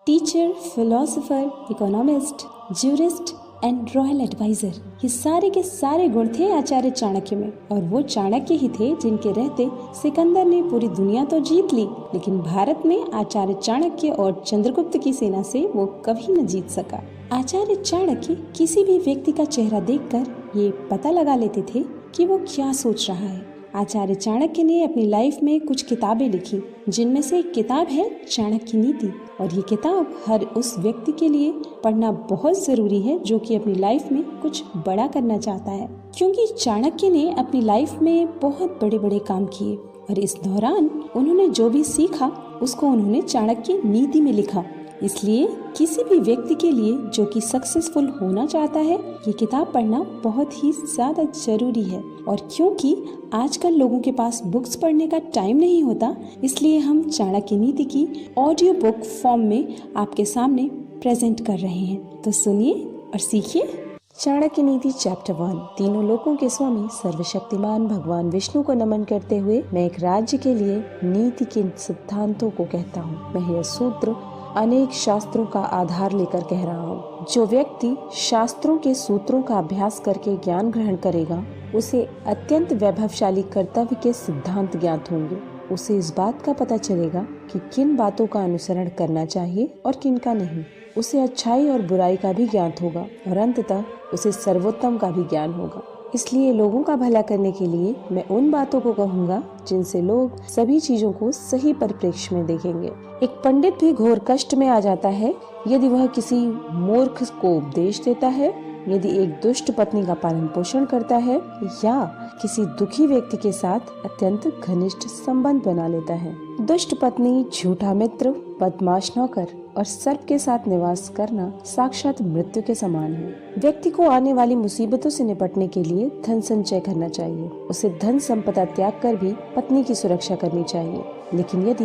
Teacher, philosopher, economist, jurist and royal adviser, ये सारे के सारे गुण थे आचार्य चाणक्य में। और वो चाणक्य ही थे जिनके रहते सिकंदर ने पूरी दुनिया तो जीत ली, लेकिन भारत में आचार्य चाणक्य और चंद्रगुप्त की सेना से वो कभी न जीत सका। आचार्य चाणक्य किसी भी व्यक्ति का चेहरा देखकर ये पता लगा लेते थे कि वो क्या सोच रहा है। आचार्य चाणक्य ने अपनी लाइफ में कुछ किताबें लिखी, जिनमें से एक किताब है चाणक्य नीति। और ये किताब हर उस व्यक्ति के लिए पढ़ना बहुत जरूरी है जो कि अपनी लाइफ में कुछ बड़ा करना चाहता है, क्योंकि चाणक्य ने अपनी लाइफ में बहुत बड़े बड़े काम किए और इस दौरान उन्होंने जो भी सीखा उसको उन्होंने चाणक्य नीति में लिखा। इसलिए किसी भी व्यक्ति के लिए जो कि सक्सेसफुल होना चाहता है, ये किताब पढ़ना बहुत ही ज्यादा जरूरी है। और क्योंकि आजकल लोगों के पास बुक्स पढ़ने का टाइम नहीं होता, इसलिए हम चाणक्य नीति की ऑडियो बुक फॉर्म में आपके सामने प्रेजेंट कर रहे हैं। तो सुनिए और सीखिए। चाणक्य नीति चैप्टर 1। तीनों लोकों के स्वामी सर्वशक्तिमान भगवान विष्णु को नमन करते हुए मैं एक राज्य के लिए नीति के सिद्धांतों को कहता हूँ। मैं यह सूत्र अनेक शास्त्रों का आधार लेकर कह रहा हूँ। जो व्यक्ति शास्त्रों के सूत्रों का अभ्यास करके ज्ञान ग्रहण करेगा, उसे अत्यंत वैभवशाली कर्तव्य के सिद्धांत ज्ञात होंगे। उसे इस बात का पता चलेगा कि किन बातों का अनुसरण करना चाहिए और किन का नहीं। उसे अच्छाई और बुराई का भी ज्ञात होगा और अंततः उसे सर्वोत्तम का भी ज्ञान होगा। इसलिए लोगों का भला करने के लिए मैं उन बातों को कहूँगा जिनसे लोग सभी चीजों को सही परिप्रेक्ष्य में देखेंगे। एक पंडित भी घोर कष्ट में आ जाता है यदि वह किसी मूर्ख को उपदेश देता है, यदि एक दुष्ट पत्नी का पालन पोषण करता है या किसी दुखी व्यक्ति के साथ अत्यंत घनिष्ठ संबंध बना लेता है। दुष्ट पत्नी, झूठा मित्र, बदमाश नौकर और सर्प के साथ निवास करना साक्षात मृत्यु के समान है। व्यक्ति को आने वाली मुसीबतों से निपटने के लिए धन संचय करना चाहिए। उसे धन संपदा त्याग कर भी पत्नी की सुरक्षा करनी चाहिए। लेकिन यदि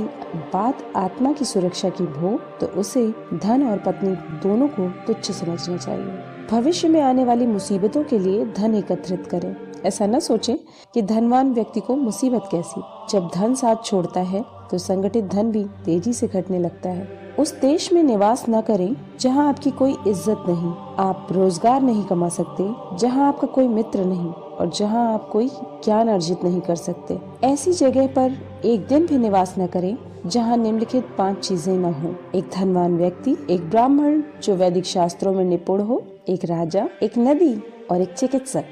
बात आत्मा की सुरक्षा की हो तो उसे धन और पत्नी दोनों को तुच्छ समझना चाहिए। भविष्य में आने वाली मुसीबतों के लिए धन एकत्रित करें। ऐसा न सोचें कि धनवान व्यक्ति को मुसीबत कैसी। जब धन साथ छोड़ता है तो संगठित धन भी तेजी से घटने लगता है। उस देश में निवास न करें जहां आपकी कोई इज्जत नहीं, आप रोजगार नहीं कमा सकते, जहां आपका कोई मित्र नहीं और जहां आप कोई ज्ञान अर्जित नहीं कर सकते। ऐसी जगह पर एक दिन भी निवास न करें जहां निम्नलिखित 5 चीजें न हो। एक धनवान व्यक्ति, एक ब्राह्मण जो वैदिक शास्त्रों में निपुण हो, एक राजा, एक नदी और एक चिकित्सक।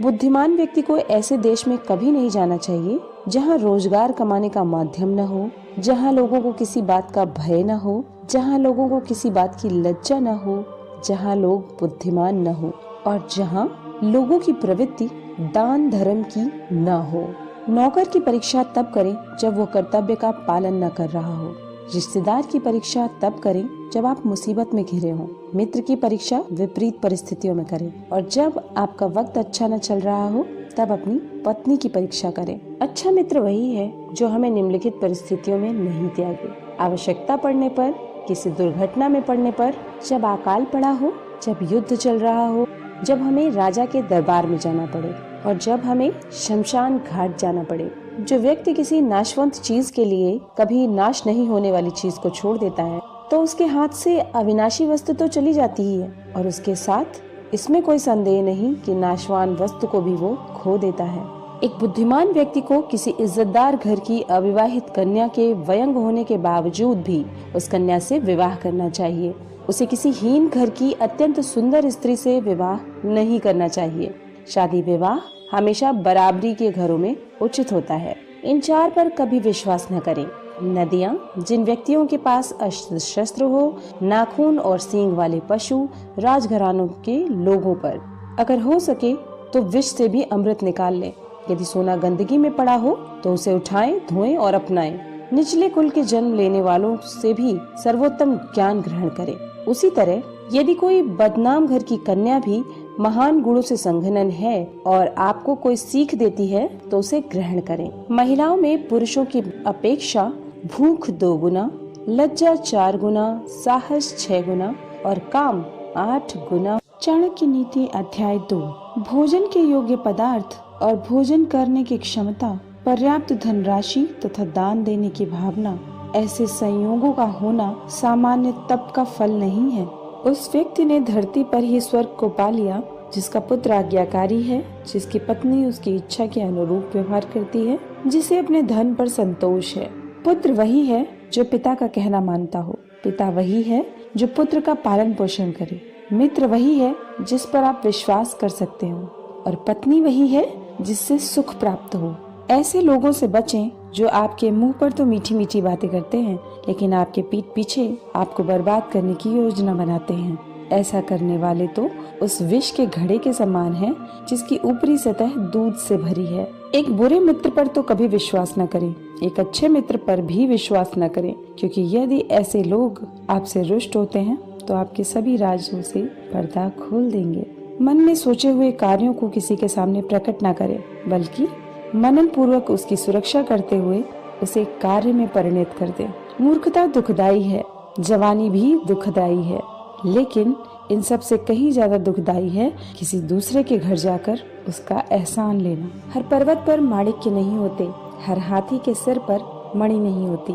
बुद्धिमान व्यक्ति को ऐसे देश में कभी नहीं जाना चाहिए जहां रोजगार कमाने का माध्यम न हो, जहां लोगों को किसी बात का भय न हो, जहां लोगों को किसी बात की लज्जा न हो, जहां लोग बुद्धिमान न हो और जहां लोगों की प्रवृत्ति दान धर्म की न हो। नौकर की परीक्षा तब करें जब वो कर्तव्य का पालन न कर रहा हो। रिश्तेदार की परीक्षा तब करें जब आप मुसीबत में घिरे हों। मित्र की परीक्षा विपरीत परिस्थितियों में करें और जब आपका वक्त अच्छा न चल रहा हो तब अपनी पत्नी की परीक्षा करें। अच्छा मित्र वही है जो हमें निम्नलिखित परिस्थितियों में नहीं त्यागे। आवश्यकता पड़ने पर, किसी दुर्घटना में पड़ने पर, जब अकाल पड़ा हो, जब युद्ध चल रहा हो, जब हमें राजा के दरबार में जाना पड़े और जब हमें शमशान घाट जाना पड़े। जो व्यक्ति किसी नाशवंत चीज के लिए कभी नाश नहीं होने वाली चीज को छोड़ देता है तो उसके हाथ से अविनाशी वस्तु तो चली जाती ही है और उसके साथ इसमें कोई संदेह नहीं कि नाशवान वस्तु को भी वो खो देता है। एक बुद्धिमान व्यक्ति को किसी इज्जतदार घर की अविवाहित कन्या के वयंग होने के बावजूद भी उस कन्या से विवाह करना चाहिए। उसे किसी हीन घर की अत्यंत सुंदर स्त्री से विवाह नहीं करना चाहिए। शादी विवाह हमेशा बराबरी के घरों में उचित होता है। इन 4 पर कभी विश्वास न करें। नदियाँ, जिन व्यक्तियों के पास अस्त्र शस्त्र हो, नाखून और सींग वाले पशु, राजघरानों के लोगों पर। अगर हो सके तो विष से भी अमृत निकाल लें। यदि सोना गंदगी में पड़ा हो तो उसे उठाएं, धोएं और अपनाएं। निचले कुल के जन्म लेने वालों से भी सर्वोत्तम ज्ञान ग्रहण करें। उसी तरह यदि कोई बदनाम घर की कन्या भी महान गुणों से संघनन है और आपको कोई सीख देती है तो उसे ग्रहण करें। महिलाओं में पुरुषों की अपेक्षा भूख 2 गुना, लज्जा 4 गुना, साहस 6 गुना और काम 8 गुना। चाणक्य नीति अध्याय 2। भोजन के योग्य पदार्थ और भोजन करने की क्षमता, पर्याप्त धनराशि तथा दान देने की भावना ऐसे संयोगों का होना सामान्य तप का फल नहीं है। उस व्यक्ति ने धरती पर ही स्वर्ग को पा लिया जिसका पुत्र आज्ञाकारी है, जिसकी पत्नी उसकी इच्छा के अनुरूप व्यवहार करती है, जिसे अपने धन पर संतोष है। पुत्र वही है जो पिता का कहना मानता हो, पिता वही है जो पुत्र का पालन पोषण करे, मित्र वही है जिस पर आप विश्वास कर सकते हो, और पत्नी वही है जिससे सुख प्राप्त हो। ऐसे लोगों से बचें जो आपके मुंह पर तो मीठी मीठी बातें करते हैं, लेकिन आपके पीठ पीछे आपको बर्बाद करने की योजना बनाते हैं। ऐसा करने वाले तो उस विष के घड़े के समान हैं, जिसकी ऊपरी सतह दूध से भरी है। एक बुरे मित्र पर तो कभी विश्वास न करें, एक अच्छे मित्र पर भी विश्वास न करें, क्योंकि यदि ऐसे लोग आपसे रुष्ट होते हैं तो आपके सभी राजों से पर्दा खोल देंगे। मन में सोचे हुए कार्यों को किसी के सामने प्रकट न करें, बल्कि मनन पूर्वक उसकी सुरक्षा करते हुए उसे कार्य में परिणत कर दे। मूर्खता दुखदाई है, जवानी भी दुखदाई है, लेकिन इन सब से कहीं ज्यादा दुखदाई है किसी दूसरे के घर जाकर उसका एहसान लेना। हर पर्वत पर माणिक्य नहीं होते, हर हाथी के सिर पर मणि नहीं होती,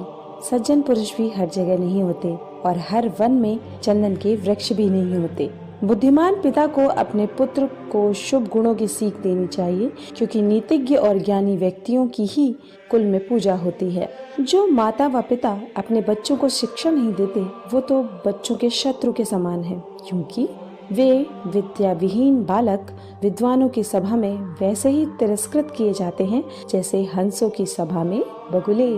सज्जन पुरुष भी हर जगह नहीं होते, और हर वन में चंदन के वृक्ष भी नहीं होते। बुद्धिमान पिता को अपने पुत्र को शुभ गुणों की सीख देनी चाहिए, क्योंकि नीतिज्ञ और ज्ञानी व्यक्तियों की ही कुल में पूजा होती है। जो माता व पिता अपने बच्चों को शिक्षा नहीं देते, वो तो बच्चों के शत्रु के समान है, क्योंकि वे विद्याविहीन बालक विद्वानों की सभा में वैसे ही तिरस्कृत किए जाते हैं जैसे हंसों की सभा में बगुले।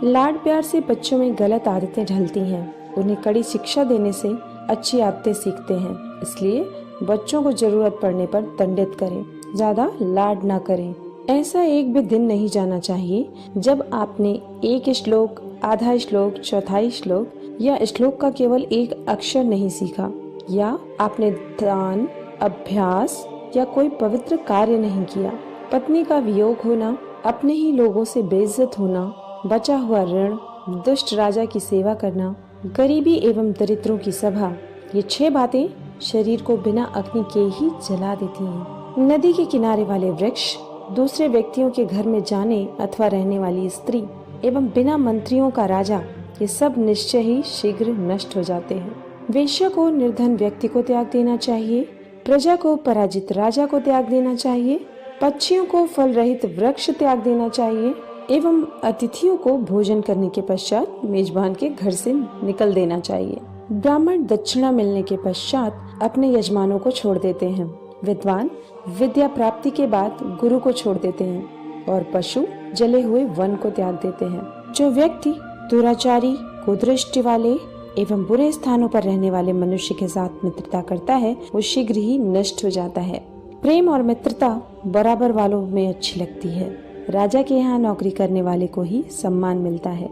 लाड प्यार से बच्चों में गलत आदतें ढलती हैं, उन्हें कड़ी शिक्षा देने से अच्छी आदतें सीखते हैं। इसलिए बच्चों को जरूरत पड़ने पर दंडित करें, ज्यादा लाड ना करें। ऐसा एक भी दिन नहीं जाना चाहिए जब आपने एक श्लोक, आधा श्लोक, चौथाई श्लोक या श्लोक का केवल एक अक्षर नहीं सीखा, या आपने दान, अभ्यास या कोई पवित्र कार्य नहीं किया। पत्नी का वियोग होना, अपने ही लोगों से बेइज्जत होना, बचा हुआ ऋण, दुष्ट राजा की सेवा करना, गरीबी एवं दरिद्रों की सभा, ये 6 बातें शरीर को बिना अग्नि के ही जला देती हैं। नदी के किनारे वाले वृक्ष, दूसरे व्यक्तियों के घर में जाने अथवा रहने वाली स्त्री एवं बिना मंत्रियों का राजा, ये सब निश्चय ही शीघ्र नष्ट हो जाते हैं। वेश्या को निर्धन व्यक्ति को त्याग देना चाहिए, प्रजा को पराजित राजा को त्याग देना चाहिए, पक्षियों को फल रहित वृक्ष त्याग देना चाहिए एवं अतिथियों को भोजन करने के पश्चात मेजबान के घर से निकल देना चाहिए। ब्राह्मण दक्षिणा मिलने के पश्चात अपने यजमानों को छोड़ देते हैं, विद्वान विद्या प्राप्ति के बाद गुरु को छोड़ देते हैं, और पशु जले हुए वन को त्याग देते हैं। जो व्यक्ति दुराचारी, कुदृष्टि वाले एवं बुरे स्थानों पर रहने वाले मनुष्य के साथ मित्रता करता है, वो शीघ्र ही नष्ट हो जाता है। प्रेम और मित्रता बराबर वालों में अच्छी लगती है। राजा के यहाँ नौकरी करने वाले को ही सम्मान मिलता है।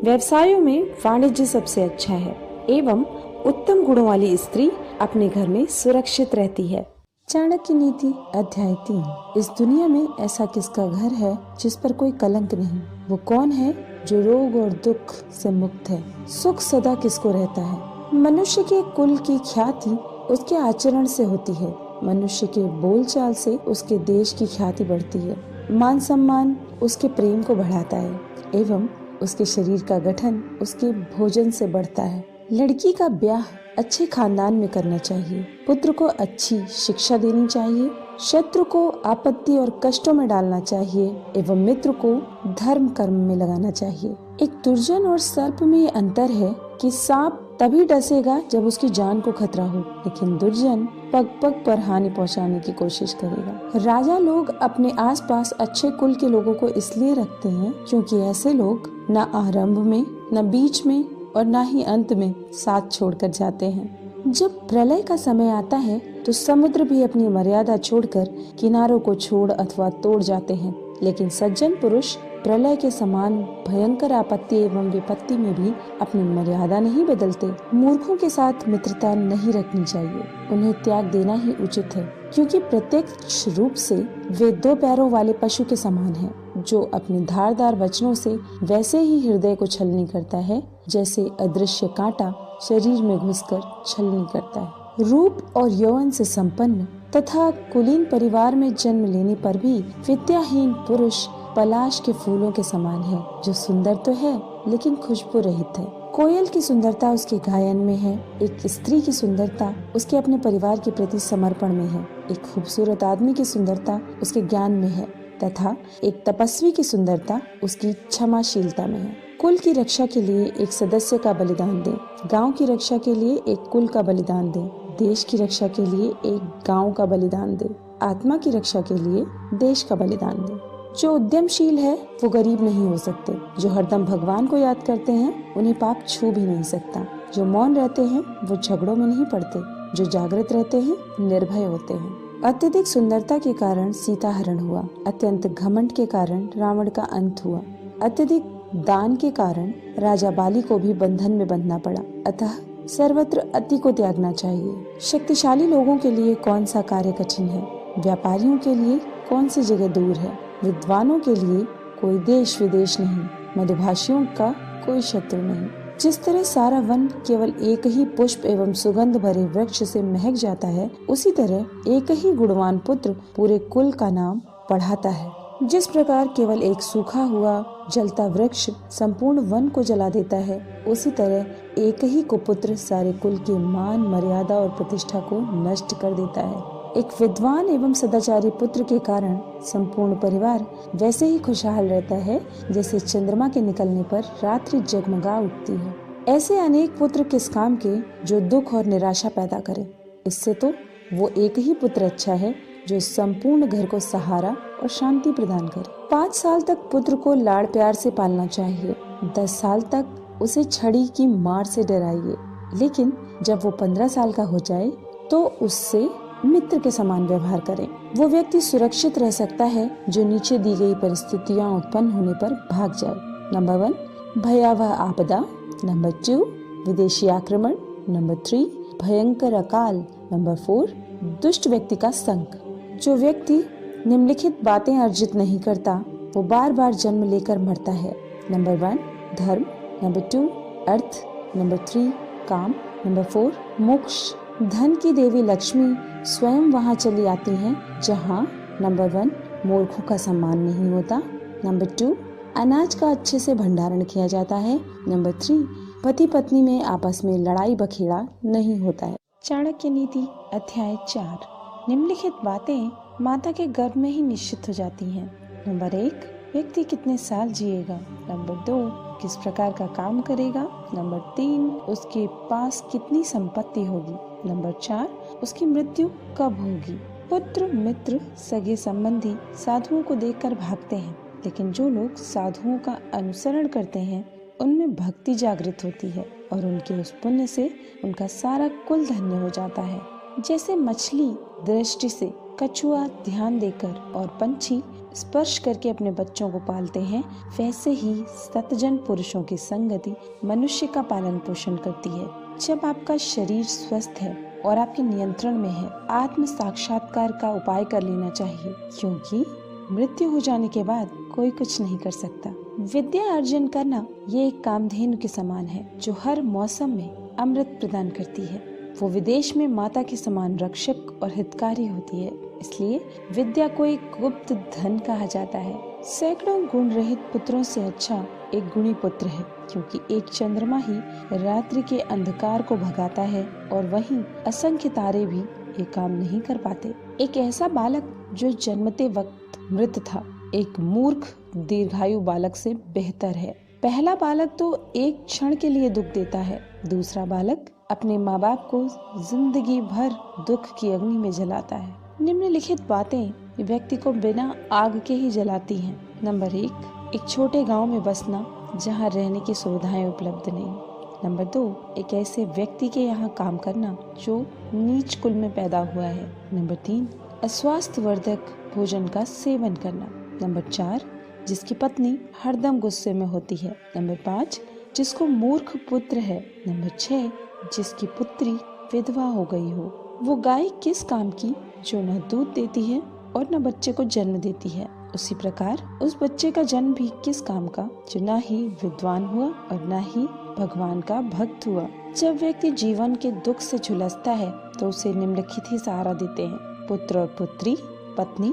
व्यवसायों में वाणिज्य सबसे अच्छा है एवं उत्तम गुणों वाली स्त्री अपने घर में सुरक्षित रहती है। चाणक्य नीति अध्याय 3। इस दुनिया में ऐसा किसका घर है जिस पर कोई कलंक नहीं? वो कौन है जो रोग और दुख से मुक्त है? सुख सदा किसको रहता है? मनुष्य के कुल की ख्याति उसके आचरण से होती है। मनुष्य के बोलचाल से उसके देश की ख्याति बढ़ती है। मान सम्मान उसके प्रेम को बढ़ाता है एवं उसके शरीर का गठन उसके भोजन से बढ़ता है। लड़की का ब्याह अच्छे खानदान में करना चाहिए। पुत्र को अच्छी शिक्षा देनी चाहिए। शत्रु को आपत्ति और कष्टों में डालना चाहिए एवं मित्र को धर्म कर्म में लगाना चाहिए। एक दुर्जन और सर्प में ये अंतर है कि सांप तभी डसेगा जब उसकी जान को खतरा हो, लेकिन दुर्जन पग पग पर हानि पहुंचाने की कोशिश करेगा। राजा लोग अपने आसपास अच्छे कुल के लोगों को इसलिए रखते हैं क्योंकि ऐसे लोग न आरंभ में, न बीच में और न ही अंत में साथ छोड़कर जाते हैं। जब प्रलय का समय आता है तो समुद्र भी अपनी मर्यादा छोड़कर किनारों को छोड़ अथवा तोड़ जाते हैं, लेकिन सज्जन पुरुष प्रलय के समान भयंकर आपत्ति एवं विपत्ति में भी अपनी मर्यादा नहीं बदलते। मूर्खों के साथ मित्रता नहीं रखनी चाहिए, उन्हें त्याग देना ही उचित है, क्योंकि प्रत्यक्ष रूप से वे 2 पैरों वाले पशु के समान हैं, जो अपने धारदार वचनों से वैसे ही हृदय को छलनी करता है जैसे अदृश्य कांटा शरीर में घुसकर छलनी करता है। रूप और यौवन से संपन्न तथा कुलीन परिवार में जन्म लेने पर भी विद्याहीन पुरुष पलाश के फूलों के समान है, जो सुंदर तो है लेकिन खुशबू रहित है। कोयल की सुंदरता उसके गायन में है। एक स्त्री की सुंदरता उसके अपने परिवार के प्रति समर्पण में है। एक खूबसूरत आदमी की सुंदरता उसके ज्ञान में है तथा एक तपस्वी की सुंदरता उसकी क्षमाशीलता में है। कुल की रक्षा के लिए एक सदस्य का बलिदान दें, गांव की रक्षा के लिए एक कुल का बलिदान दें, देश की रक्षा के लिए एक गांव का बलिदान दें, आत्मा की रक्षा के लिए देश का बलिदान दें। जो उद्यमशील है वो गरीब नहीं हो सकते। जो हरदम भगवान को याद करते हैं उन्हें पाप छू भी नहीं सकता। जो मौन रहते हैं वो झगड़ों में नहीं पड़ते। जो जागृत रहते हैं निर्भय होते हैं। अत्यधिक सुंदरता के कारण सीता हरण हुआ। अत्यंत घमंड के कारण रावण का अंत हुआ। अत्यधिक दान के कारण राजा बाली को भी बंधन में बंधना पड़ा। अतः सर्वत्र अति को त्यागना चाहिए। शक्तिशाली लोगों के लिए कौन सा कार्य कठिन है, व्यापारियों के लिए कौन सी जगह दूर है, विद्वानों के लिए कोई देश विदेश नहीं, मधुभाषियों का कोई शत्रु नहीं। जिस तरह सारा वन केवल एक ही पुष्प एवं सुगंध भरे वृक्ष से महक जाता है, उसी तरह एक ही गुणवान पुत्र पूरे कुल का नाम बढ़ाता है। जिस प्रकार केवल एक सूखा हुआ जलता वृक्ष संपूर्ण वन को जला देता है, उसी तरह एक ही कुपुत्र सारे कुल के मान, मर्यादा और प्रतिष्ठा को नष्ट कर देता है। एक विद्वान एवं सदाचारी पुत्र के कारण संपूर्ण परिवार वैसे ही खुशहाल रहता है जैसे चंद्रमा के निकलने पर रात्रि जगमगा उठती है। ऐसे अनेक पुत्र किस काम के जो दुख और निराशा पैदा करे। इससे तो वो एक ही पुत्र अच्छा है जो संपूर्ण घर को सहारा और शांति प्रदान करे। 5 साल तक पुत्र को लाड़ प्यार से पालना चाहिए। 10 साल तक उसे छड़ी की मार से डराइए, लेकिन जब वो 15 साल का हो जाए तो उससे मित्र के समान व्यवहार करें। वो व्यक्ति सुरक्षित रह सकता है जो नीचे दी गई परिस्थितियां उत्पन्न होने पर भाग जाए। नंबर 1 भयावह आपदा, नंबर 2 विदेशी आक्रमण, नंबर 3 भयंकर अकाल, नंबर 4 दुष्ट व्यक्ति का संग। जो व्यक्ति निम्नलिखित बातें अर्जित नहीं करता वो बार बार जन्म लेकर मरता है। नंबर 1 धर्म, नंबर 2 अर्थ, नंबर 3 काम, नंबर 4 मोक्ष। धन की देवी लक्ष्मी स्वयं वहाँ चली आती हैं जहाँ नंबर 1 मूर्खों का सम्मान नहीं होता, नंबर 2 अनाज का अच्छे से भंडारण किया जाता है, नंबर 3 पति पत्नी में आपस में लड़ाई बखेड़ा नहीं होता है। चाणक्य नीति अध्याय 4। निम्नलिखित बातें माता के गर्भ में ही निश्चित हो जाती हैं। नंबर 1 व्यक्ति कितने साल जिएगा, नंबर 2 किस प्रकार का काम करेगा, नंबर 3 उसके पास कितनी संपत्ति होगी, नंबर 4 उसकी मृत्यु कब होगी। पुत्र, मित्र, सगे संबंधी साधुओं को देखकर भागते हैं, लेकिन जो लोग साधुओं का अनुसरण करते हैं उनमें भक्ति जागृत होती है और उनके उस पुण्य से उनका सारा कुल धन्य हो जाता है। जैसे मछली दृष्टि से, कछुआ ध्यान देकर और पंछी स्पर्श करके अपने बच्चों को पालते हैं, वैसे ही सतजन पुरुषों की संगति मनुष्य का पालन पोषण करती है। जब आपका शरीर स्वस्थ है और आपके नियंत्रण में है, आत्म साक्षात्कार का उपाय कर लेना चाहिए, क्योंकि मृत्यु हो जाने के बाद कोई कुछ नहीं कर सकता। विद्या अर्जन करना ये एक कामधेनु के समान है जो हर मौसम में अमृत प्रदान करती है। वो विदेश में माता के समान रक्षक और हितकारी होती है, इसलिए विद्या को एक गुप्त धन कहा जाता है। सैकड़ों गुण रहित पुत्रों से अच्छा एक गुणी पुत्र है, क्योंकि एक चंद्रमा ही रात्रि के अंधकार को भगाता है और वहीं असंख्य तारे भी ये काम नहीं कर पाते। एक ऐसा बालक जो जन्मते वक्त मृत था, एक मूर्ख दीर्घायु बालक से बेहतर है। पहला बालक तो एक क्षण के लिए दुख देता है, दूसरा बालक अपने माँ बाप को जिंदगी भर दुख की अग्नि में जलाता है। निम्नलिखित बातें व्यक्ति को बिना आग के ही जलाती हैं। नंबर 1 एक छोटे गांव में बसना जहां रहने की सुविधाएं उपलब्ध नहीं। नंबर 2 एक ऐसे व्यक्ति के यहाँ काम करना जो नीच कुल में पैदा हुआ है। नंबर 3 अस्वास्थ्यवर्धक भोजन का सेवन करना। नंबर 4 जिसकी पत्नी हरदम गुस्से में होती है। नंबर 5 जिसको मूर्ख पुत्र है। नंबर 6 जिसकी पुत्री विधवा हो गई हो। वो गाय किस काम की जो न दूध देती है और न बच्चे को जन्म देती है। उसी प्रकार उस बच्चे का जन्म भी किस काम का जो न ही विद्वान हुआ और न ही भगवान का भक्त हुआ। जब व्यक्ति जीवन के दुख से झुलसता है तो उसे निम्नलिखित ही सहारा देते हैं, पुत्र और पुत्री, पत्नी,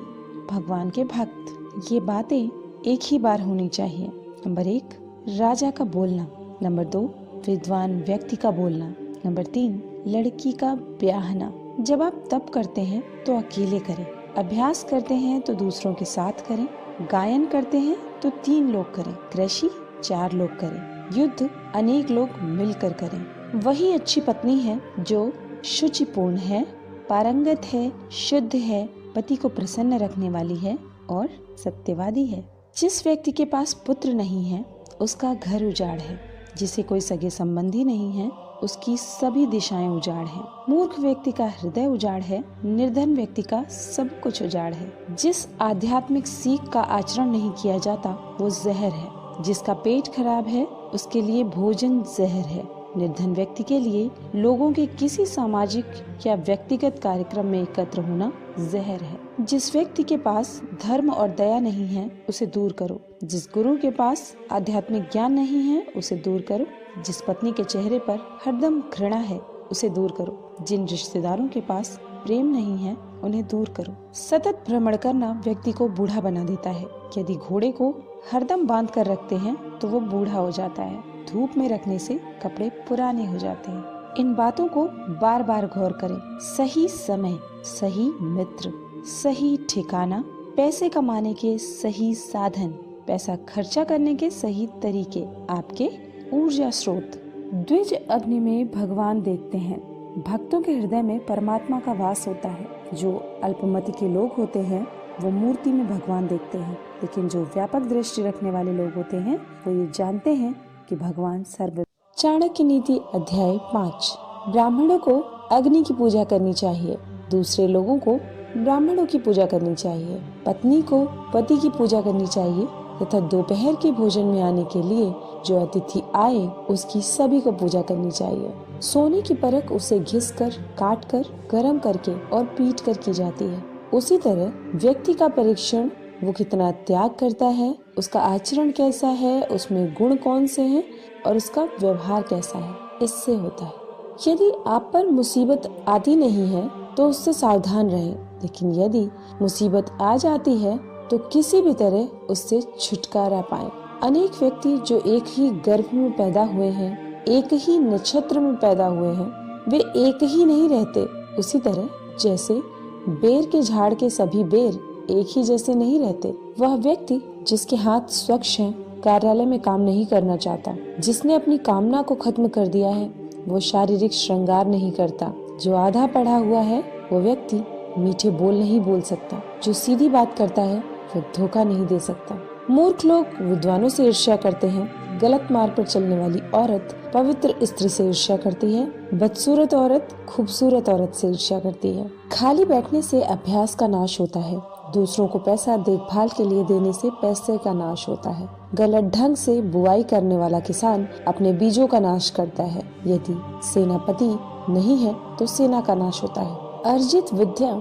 भगवान के भक्त। ये बातें एक ही बार होनी चाहिए। नंबर 1 राजा का बोलना। नंबर 2, विद्वान व्यक्ति का बोलना। नंबर 3, लड़की का ब्याहना। जब आप तप करते हैं तो अकेले करें, अभ्यास करते हैं तो दूसरों के साथ करें, गायन करते हैं तो 3 लोग करें, कृषि 4 लोग करें, युद्ध अनेक लोग मिलकर करें। वही अच्छी पत्नी है जो शुचिपूर्ण है, पारंगत है, शुद्ध है, पति को प्रसन्न रखने वाली है और सत्यवादी है। जिस व्यक्ति के पास पुत्र नहीं है उसका घर उजाड़ है, जिसे कोई सगे संबंधी नहीं है उसकी सभी दिशाएं उजाड़ है। मूर्ख व्यक्ति का हृदय उजाड़ है, निर्धन व्यक्ति का सब कुछ उजाड़ है। जिस आध्यात्मिक सीख का आचरण नहीं किया जाता वो जहर है। जिसका पेट खराब है उसके लिए भोजन जहर है। निर्धन व्यक्ति के लिए लोगों के किसी सामाजिक या व्यक्तिगत कार्यक्रम में एकत्र होना जहर है। जिस व्यक्ति के पास धर्म और दया नहीं है उसे दूर करो। जिस गुरु के पास आध्यात्मिक ज्ञान नहीं है उसे दूर करो। जिस पत्नी के चेहरे पर हरदम घृणा है उसे दूर करो। जिन रिश्तेदारों के पास प्रेम नहीं है उन्हें दूर करो। सतत भ्रमण करना व्यक्ति को बूढ़ा बना देता है। यदि घोड़े को हरदम बांध कर रखते हैं तो वो बूढ़ा हो जाता है। धूप में रखने से कपड़े पुराने हो जाते हैं। इन बातों को बार बार गौर करें। सही समय, सही मित्र, सही ठिकाना, पैसे कमाने के सही साधन, पैसा खर्चा करने के सही तरीके आपके ऊर्जा स्रोत। द्विज अग्नि में भगवान देखते हैं। भक्तों के हृदय में परमात्मा का वास होता है। जो अल्पमति के लोग होते हैं वो मूर्ति में भगवान देखते हैं, लेकिन जो व्यापक दृष्टि रखने वाले लोग होते हैं वो ये जानते हैं कि भगवान सर्व। चाणक्य नीति अध्याय 5। ब्राह्मणों को अग्नि की पूजा करनी चाहिए, दूसरे लोगों को ब्राह्मणों की पूजा करनी चाहिए, पत्नी को पति की पूजा करनी चाहिए तथा दोपहर के भोजन में आने के लिए जो अतिथि आए उसकी सभी को पूजा करनी चाहिए। सोने की परख उसे घिस कर, काट कर, गर्म करके और पीट कर की जाती है। उसी तरह व्यक्ति का परीक्षण वो कितना त्याग करता है, उसका आचरण कैसा है, उसमें गुण कौन से हैं और उसका व्यवहार कैसा है, इससे होता है। यदि आप पर मुसीबत आती नहीं है तो उससे सावधान रहें, लेकिन यदि मुसीबत आ जाती है तो किसी भी तरह उससे छुटकारा पाएं। अनेक व्यक्ति जो एक ही गर्भ में पैदा हुए हैं, एक ही नक्षत्र में पैदा हुए हैं, वे एक ही नहीं रहते। उसी तरह जैसे बेर के झाड़ के सभी बेर एक ही जैसे नहीं रहते। वह व्यक्ति जिसके हाथ स्वच्छ हैं, कार्यालय में काम नहीं करना चाहता। जिसने अपनी कामना को खत्म कर दिया है वो शारीरिक श्रृंगार नहीं करता। जो आधा पढ़ा हुआ है वो व्यक्ति मीठे बोल नहीं बोल सकता। जो सीधी बात करता है वो धोखा नहीं दे सकता। मूर्ख लोग विद्वानों से ईर्ष्या करते हैं। गलत मार्ग पर चलने वाली औरत पवित्र स्त्री से ईर्ष्या करती है। बदसूरत औरत खूबसूरत औरत से ईर्ष्या करती है। खाली बैठने से अभ्यास का नाश होता है। दूसरों को पैसा देखभाल के लिए देने से पैसे का नाश होता है। गलत ढंग से बुआई करने वाला किसान अपने बीजों का नाश करता है। यदि सेनापति नहीं है तो सेना का नाश होता है। अर्जित विद्या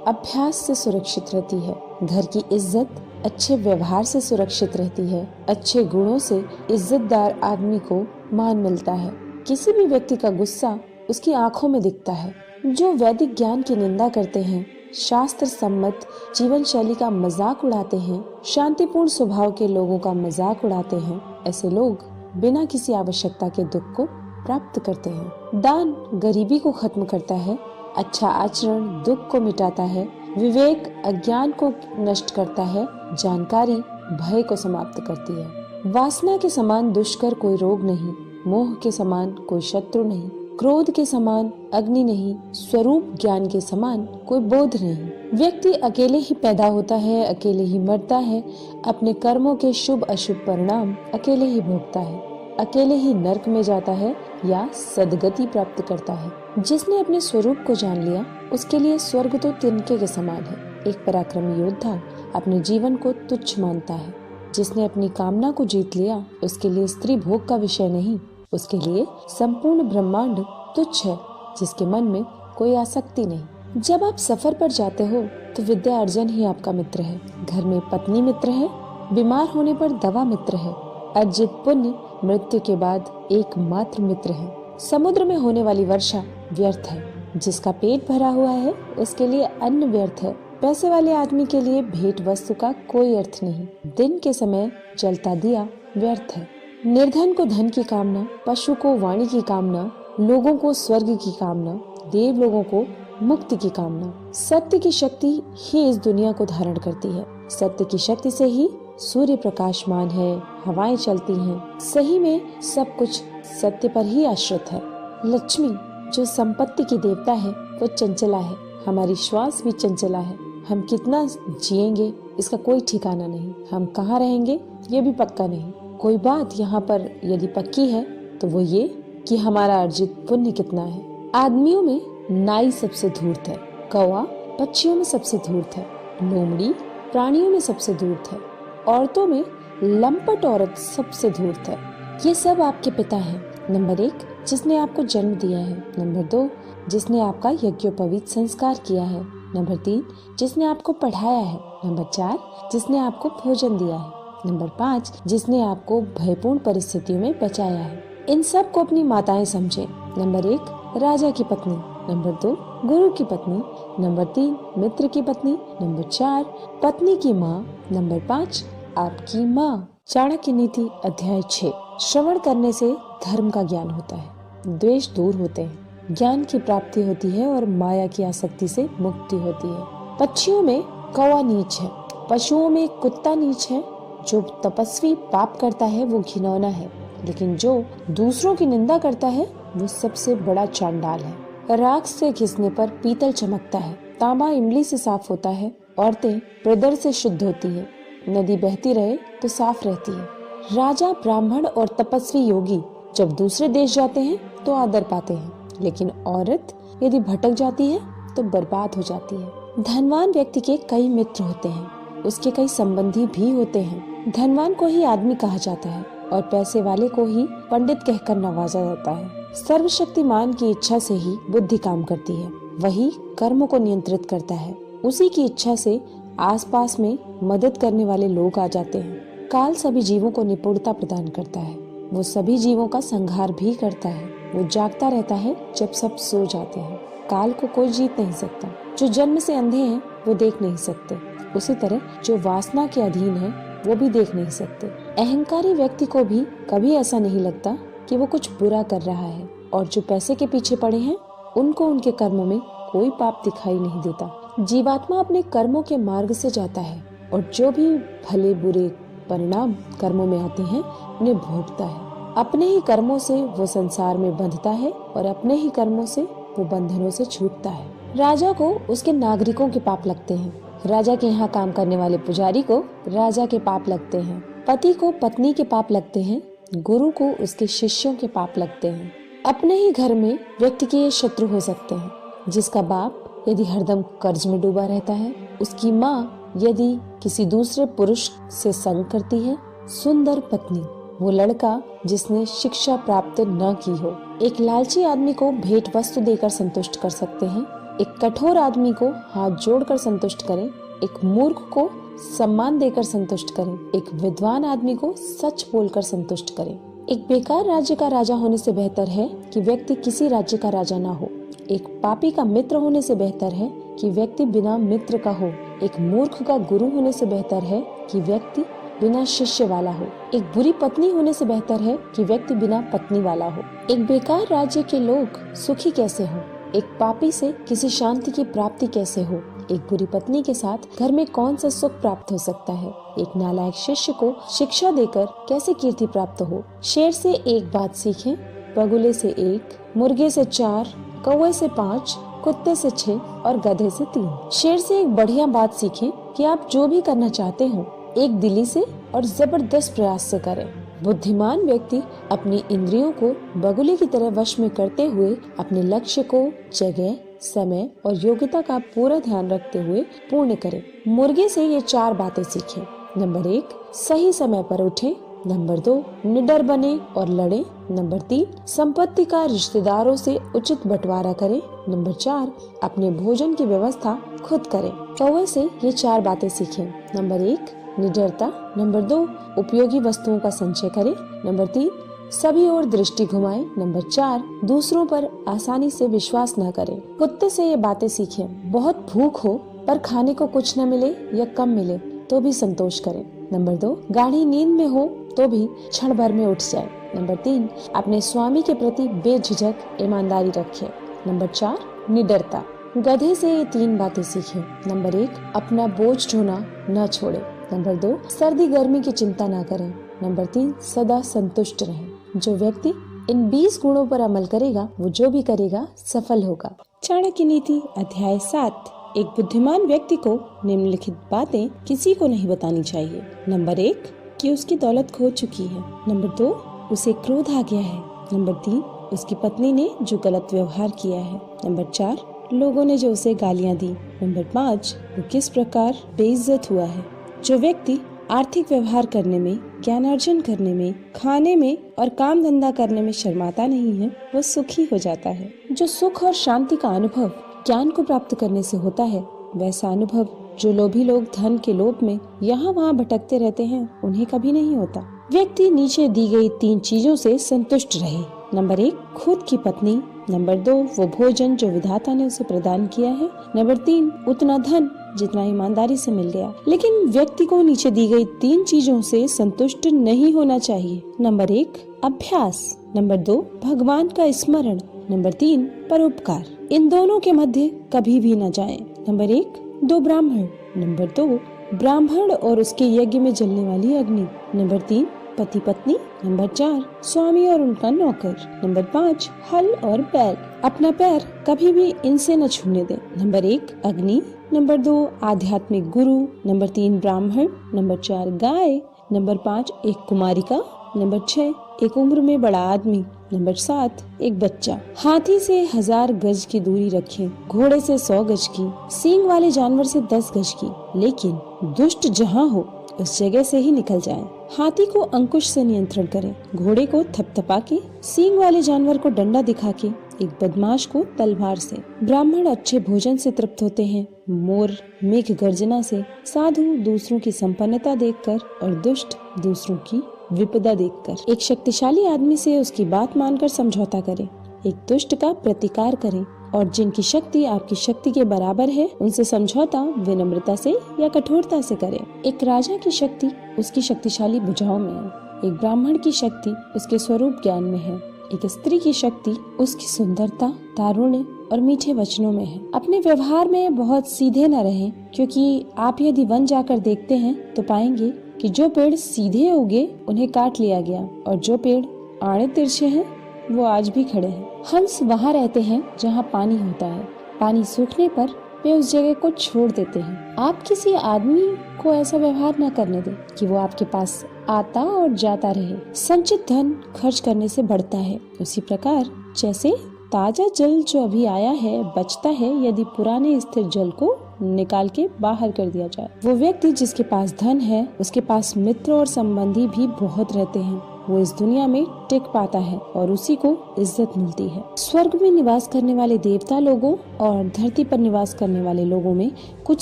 अभ्यास से सुरक्षित रहती है। घर की इज्जत अच्छे व्यवहार से सुरक्षित रहती है। अच्छे गुणों से इज्जतदार आदमी को मान मिलता है। किसी भी व्यक्ति का गुस्सा उसकी आंखों में दिखता है। जो वैदिक ज्ञान की निंदा करते हैं, शास्त्र सम्मत जीवन शैली का मजाक उड़ाते हैं, शांतिपूर्ण स्वभाव के लोगों का मजाक उड़ाते हैं, ऐसे लोग बिना किसी आवश्यकता के दुख को प्राप्त करते हैं। दान गरीबी को खत्म करता है। अच्छा आचरण दुख को मिटाता है। विवेक अज्ञान को नष्ट करता है। जानकारी भय को समाप्त करती है। वासना के समान दुष्कर कोई रोग नहीं, मोह के समान कोई शत्रु नहीं, क्रोध के समान अग्नि नहीं, स्वरूप ज्ञान के समान कोई बोध नहीं। व्यक्ति अकेले ही पैदा होता है, अकेले ही मरता है, अपने कर्मों के शुभ अशुभ परिणाम अकेले ही भोगता है, अकेले ही नरक में जाता है या सदगति प्राप्त करता है। जिसने अपने स्वरूप को जान लिया उसके लिए स्वर्ग तो तिनके के समान है। एक पराक्रमी योद्धा अपने जीवन को तुच्छ मानता है। जिसने अपनी कामना को जीत लिया उसके लिए स्त्री भोग का विषय नहीं, उसके लिए संपूर्ण ब्रह्मांड तुच्छ है। जिसके मन में कोई आसक्ति नहीं। जब आप सफर पर जाते हो तो विद्या अर्जन ही आपका मित्र है। घर में पत्नी मित्र है, बीमार होने पर दवा मित्र है। अर्जित पुण्य मृत्यु के बाद एकमात्र मित्र है। समुद्र में होने वाली वर्षा व्यर्थ है। जिसका पेट भरा हुआ है उसके लिए अन्न व्यर्थ है। पैसे वाले आदमी के लिए भेंट वस्तु का कोई अर्थ नहीं। दिन के समय जलता दिया व्यर्थ है। निर्धन को धन की कामना, पशु को वाणी की कामना, लोगों को स्वर्ग की कामना, देव लोगों को मुक्ति की कामना। सत्य की शक्ति ही इस दुनिया को धारण करती है। सत्य की शक्ति से ही सूर्य प्रकाशमान है, हवाएं चलती हैं। सही में सब कुछ सत्य पर ही आश्रित है। लक्ष्मी जो संपत्ति की देवता है वो चंचला है। हमारी श्वास भी चंचला है। हम कितना जिएंगे इसका कोई ठिकाना नहीं। हम कहाँ रहेंगे ये भी पक्का नहीं। कोई बात यहाँ पर यदि पक्की है तो वो ये कि हमारा अर्जित पुण्य कितना है। आदमियों में नाई सबसे धूर्त है, कौवा पक्षियों में सबसे धूर्त है, लोमड़ी प्राणियों में सबसे धूर्त है, औरतों में लंपट औरत सबसे धूर्त है। ये सब आपके पिता हैं। नंबर 1 जिसने आपको जन्म दिया है। नंबर 2 जिसने आपका यज्ञोपवीत संस्कार किया है। नंबर 3 जिसने आपको पढ़ाया है। नंबर 4 जिसने आपको भोजन दिया है। नंबर 5 जिसने आपको भयपूर्ण परिस्थितियों में बचाया है। इन सब को अपनी माताएं समझे। नंबर 1 राजा की पत्नी। नंबर 2 गुरु की पत्नी। नंबर 3 मित्र की पत्नी। नंबर 4 पत्नी की माँ। नंबर 5 आपकी माँ। चाणक्य नीति अध्याय 6। श्रवण करने से धर्म का ज्ञान होता है, द्वेष दूर होते हैं, ज्ञान की प्राप्ति होती है और माया की आसक्ति से मुक्ति होती है। पक्षियों में कौवा नीच है, पशुओं में कुत्ता नीच है। जो तपस्वी पाप करता है वो घिनौना है, लेकिन जो दूसरों की निंदा करता है वो सबसे बड़ा चांडाल है। राख से घिसने पर पीतल चमकता है, तांबा इमली से साफ होता है, औरतें प्रदर से शुद्ध होती है, नदी बहती रहे तो साफ रहती है। राजा ब्राह्मण और तपस्वी योगी जब दूसरे देश जाते हैं तो आदर पाते हैं, लेकिन औरत यदि भटक जाती है तो बर्बाद हो जाती है। धनवान व्यक्ति के कई मित्र होते हैं, उसके कई संबंधी भी होते हैं। धनवान को ही आदमी कहा जाता है और पैसे वाले को ही पंडित कहकर नवाजा जाता है। सर्वशक्तिमान की इच्छा से ही बुद्धि काम करती है, वही कर्मों को नियंत्रित करता है। उसी की इच्छा से आसपास में मदद करने वाले लोग आ जाते हैं। काल सभी जीवों को निपुणता प्रदान करता है, वो सभी जीवों का संहार भी करता है। वो जागता रहता है जब सब सो जाते हैं। काल को कोई जीत नहीं सकता। जो जन्म से अंधे हैं वो देख नहीं सकते, उसी तरह जो वासना के अधीन है वो भी देख नहीं सकते। अहंकारी व्यक्ति को भी कभी ऐसा नहीं लगता कि वो कुछ बुरा कर रहा है, और जो पैसे के पीछे पड़े हैं उनको उनके कर्मों में कोई पाप दिखाई नहीं देता। जीवात्मा अपने कर्मों के मार्ग से जाता है और जो भी भले बुरे परिणाम कर्मों में आते हैं उन्हें भोगता है। अपने ही कर्मों से वो संसार में बंधता है और अपने ही कर्मों से वो बंधनों से छूटता है। राजा को उसके नागरिकों के पाप लगते हैं, राजा के यहाँ काम करने वाले पुजारी को राजा के पाप लगते हैं, पति को पत्नी के पाप लगते हैं, गुरु को उसके शिष्यों के पाप लगते हैं। अपने ही घर में व्यक्ति के ये शत्रु हो सकते हैं। जिसका बाप यदि हरदम कर्ज में डूबा रहता है, उसकी माँ यदि किसी दूसरे पुरुष से संग करती है, सुंदर पत्नी वो लड़का जिसने शिक्षा प्राप्त न की हो। एक लालची आदमी को भेंट वस्तु देकर संतुष्ट कर सकते हैं, एक कठोर आदमी को हाथ जोड़कर संतुष्ट करें, एक मूर्ख को सम्मान देकर संतुष्ट करें, एक विद्वान आदमी को सच बोलकर संतुष्ट करें। एक बेकार राज्य का राजा होने से बेहतर है कि व्यक्ति किसी राज्य का राजा ना हो। एक पापी का मित्र होने से बेहतर है कि व्यक्ति बिना मित्र का हो। एक मूर्ख का गुरु होने से बेहतर है कि व्यक्ति बिना शिष्य वाला हो। एक बुरी पत्नी होने से बेहतर है कि व्यक्ति बिना पत्नी वाला हो। एक बेकार राज्य के लोग सुखी कैसे हो, एक पापी से किसी शांति की प्राप्ति कैसे हो। एक बुरी पत्नी के साथ घर में कौन सा सुख प्राप्त हो सकता है। एक नालायक शिष्य को शिक्षा देकर कैसे कीर्ति प्राप्त हो। शेर से एक बात सीखें, बगुले से 1, मुर्गे से 4, कौवे से 5, कुत्ते से 6 और गधे से 3। शेर से एक बढ़िया बात सीखें कि आप जो भी करना चाहते हो एक दिली से और जबरदस्त प्रयास से करें। बुद्धिमान व्यक्ति अपनी इंद्रियों को बगुले की तरह वश में करते हुए अपने लक्ष्य को जगह, समय और योग्यता का पूरा ध्यान रखते हुए पूर्ण करे। मुर्गे से ये 4 बातें सीखें। नंबर 1, सही समय पर उठें। नंबर 2, निडर बने और लड़े। नंबर 3, संपत्ति का रिश्तेदारों से उचित बंटवारा करें। नंबर 4, अपने भोजन की व्यवस्था खुद करें। कौवे से ये 4 बातें सीखें। नंबर 1, निडरता। नंबर 2, उपयोगी वस्तुओं का संचय करें। नंबर 3, सभी ओर दृष्टि घुमाएं। नंबर 4, दूसरों पर आसानी से विश्वास न करें। कुत्ते से ये बातें सीखें। बहुत भूख हो पर खाने को कुछ न मिले या कम मिले तो भी संतोष करें। नंबर 2, गाढ़ी नींद में हो तो भी क्षण भर में उठ जाए। नंबर 3, अपने स्वामी के प्रति बेझिझक ईमानदारी रखे। नंबर 4, निडरता। गधे से ये 3 बातें सीखें। नंबर 1, अपना बोझ ढोना न छोड़े। नंबर 2, सर्दी गर्मी की चिंता न करें। नंबर 3, सदा संतुष्ट रहें। जो व्यक्ति इन 20 गुणों पर अमल करेगा, वो जो भी करेगा सफल होगा। चाणक्य नीति अध्याय 7। एक बुद्धिमान व्यक्ति को निम्नलिखित बातें किसी को नहीं बतानी चाहिए। नंबर 1, कि उसकी दौलत खो चुकी है। नंबर 2, उसे क्रोध आ गया है। नंबर 3, उसकी पत्नी ने जो गलत व्यवहार किया है। नंबर 4, लोगों ने जो उसे गालियां दी। नंबर 5, वो किस प्रकार बेइज्जत हुआ है। जो व्यक्ति आर्थिक व्यवहार करने में, ज्ञानार्जन करने में, खाने में और काम धंधा करने में शर्माता नहीं है, वो सुखी हो जाता है। जो सुख और शांति का अनुभव ज्ञान को प्राप्त करने से होता है, वैसा अनुभव जो लोभी लोग धन के लोभ में यहाँ वहाँ भटकते रहते हैं, उन्हें कभी नहीं होता। व्यक्ति नीचे दी गई 3 चीजों से संतुष्ट रहे। नंबर 1, खुद की पत्नी। नंबर 2, वो भोजन जो विधाता ने उसे प्रदान किया है। नंबर 3, उतना धन जितना ईमानदारी से मिल गया। लेकिन व्यक्ति को नीचे दी गई 3 चीजों से संतुष्ट नहीं होना चाहिए। नंबर 1, अभ्यास। नंबर 2, भगवान का स्मरण। नंबर 3, परोपकार। इन दोनों के मध्य कभी भी न जाएं। नंबर 1, 2 ब्राह्मण। नंबर 2, ब्राह्मण और उसके यज्ञ में जलने वाली अग्नि। नंबर 3, पति पत्नी। नंबर 4, स्वामी और उनका नौकर। नंबर 5, हल और बैल। अपना पैर कभी भी इनसे न छूने दें। नंबर 1, अग्नि। नंबर 2, आध्यात्मिक गुरु। नंबर 3, ब्राह्मण। नंबर 4, गाय। नंबर 5, एक कुमारिका। नंबर 6, एक उम्र में बड़ा आदमी। नंबर 7, एक बच्चा। हाथी से 1000 गज की दूरी रखें, घोड़े से 100 गज की, सींग वाले जानवर से 10 गज की, लेकिन दुष्ट जहाँ हो उस जगह से ही निकल जाएं। हाथी को अंकुश से नियंत्रण करें, घोड़े को थपथपा के, सींग वाले जानवर को डंडा दिखा के, एक बदमाश को तलवार से। ब्राह्मण अच्छे भोजन से तृप्त होते हैं, मोर मेघ गर्जना से, साधु दूसरों की संपन्नता देखकर और दुष्ट दूसरों की विपदा देखकर। एक शक्तिशाली आदमी से उसकी बात मानकर समझौता करें, एक दुष्ट का प्रतिकार करें, और जिनकी शक्ति आपकी शक्ति के बराबर है उनसे समझौता विनम्रता से या कठोरता से करें। एक राजा की शक्ति उसकी शक्तिशाली भुजाओं में है, एक ब्राह्मण की शक्ति उसके स्वरूप ज्ञान में है, एक स्त्री की शक्ति उसकी सुंदरता, तारुण्य और मीठे वचनों में है। अपने व्यवहार में बहुत सीधे न रहें, क्योंकि आप यदि वन जाकर देखते हैं तो पाएंगे कि जो पेड़ सीधे उगे उन्हें काट लिया गया, और जो पेड़ आड़े तिरछे हैं वो आज भी खड़े हैं। हंस वहाँ रहते हैं जहाँ पानी होता है, पानी सूखने पर वे उस जगह को छोड़ देते हैं। आप किसी आदमी को ऐसा व्यवहार न करने दें कि वो आपके पास आता और जाता रहे। संचित धन खर्च करने से बढ़ता है, उसी प्रकार जैसे ताजा जल जो अभी आया है बचता है यदि पुराने स्थिर जल को निकाल के बाहर कर दिया जाए। वो व्यक्ति जिसके पास धन है उसके पास मित्र और संबंधी भी बहुत रहते हैं, वो इस दुनिया में टिक पाता है और उसी को इज्जत मिलती है। स्वर्ग में निवास करने वाले देवता लोगों और धरती पर निवास करने वाले लोगों में कुछ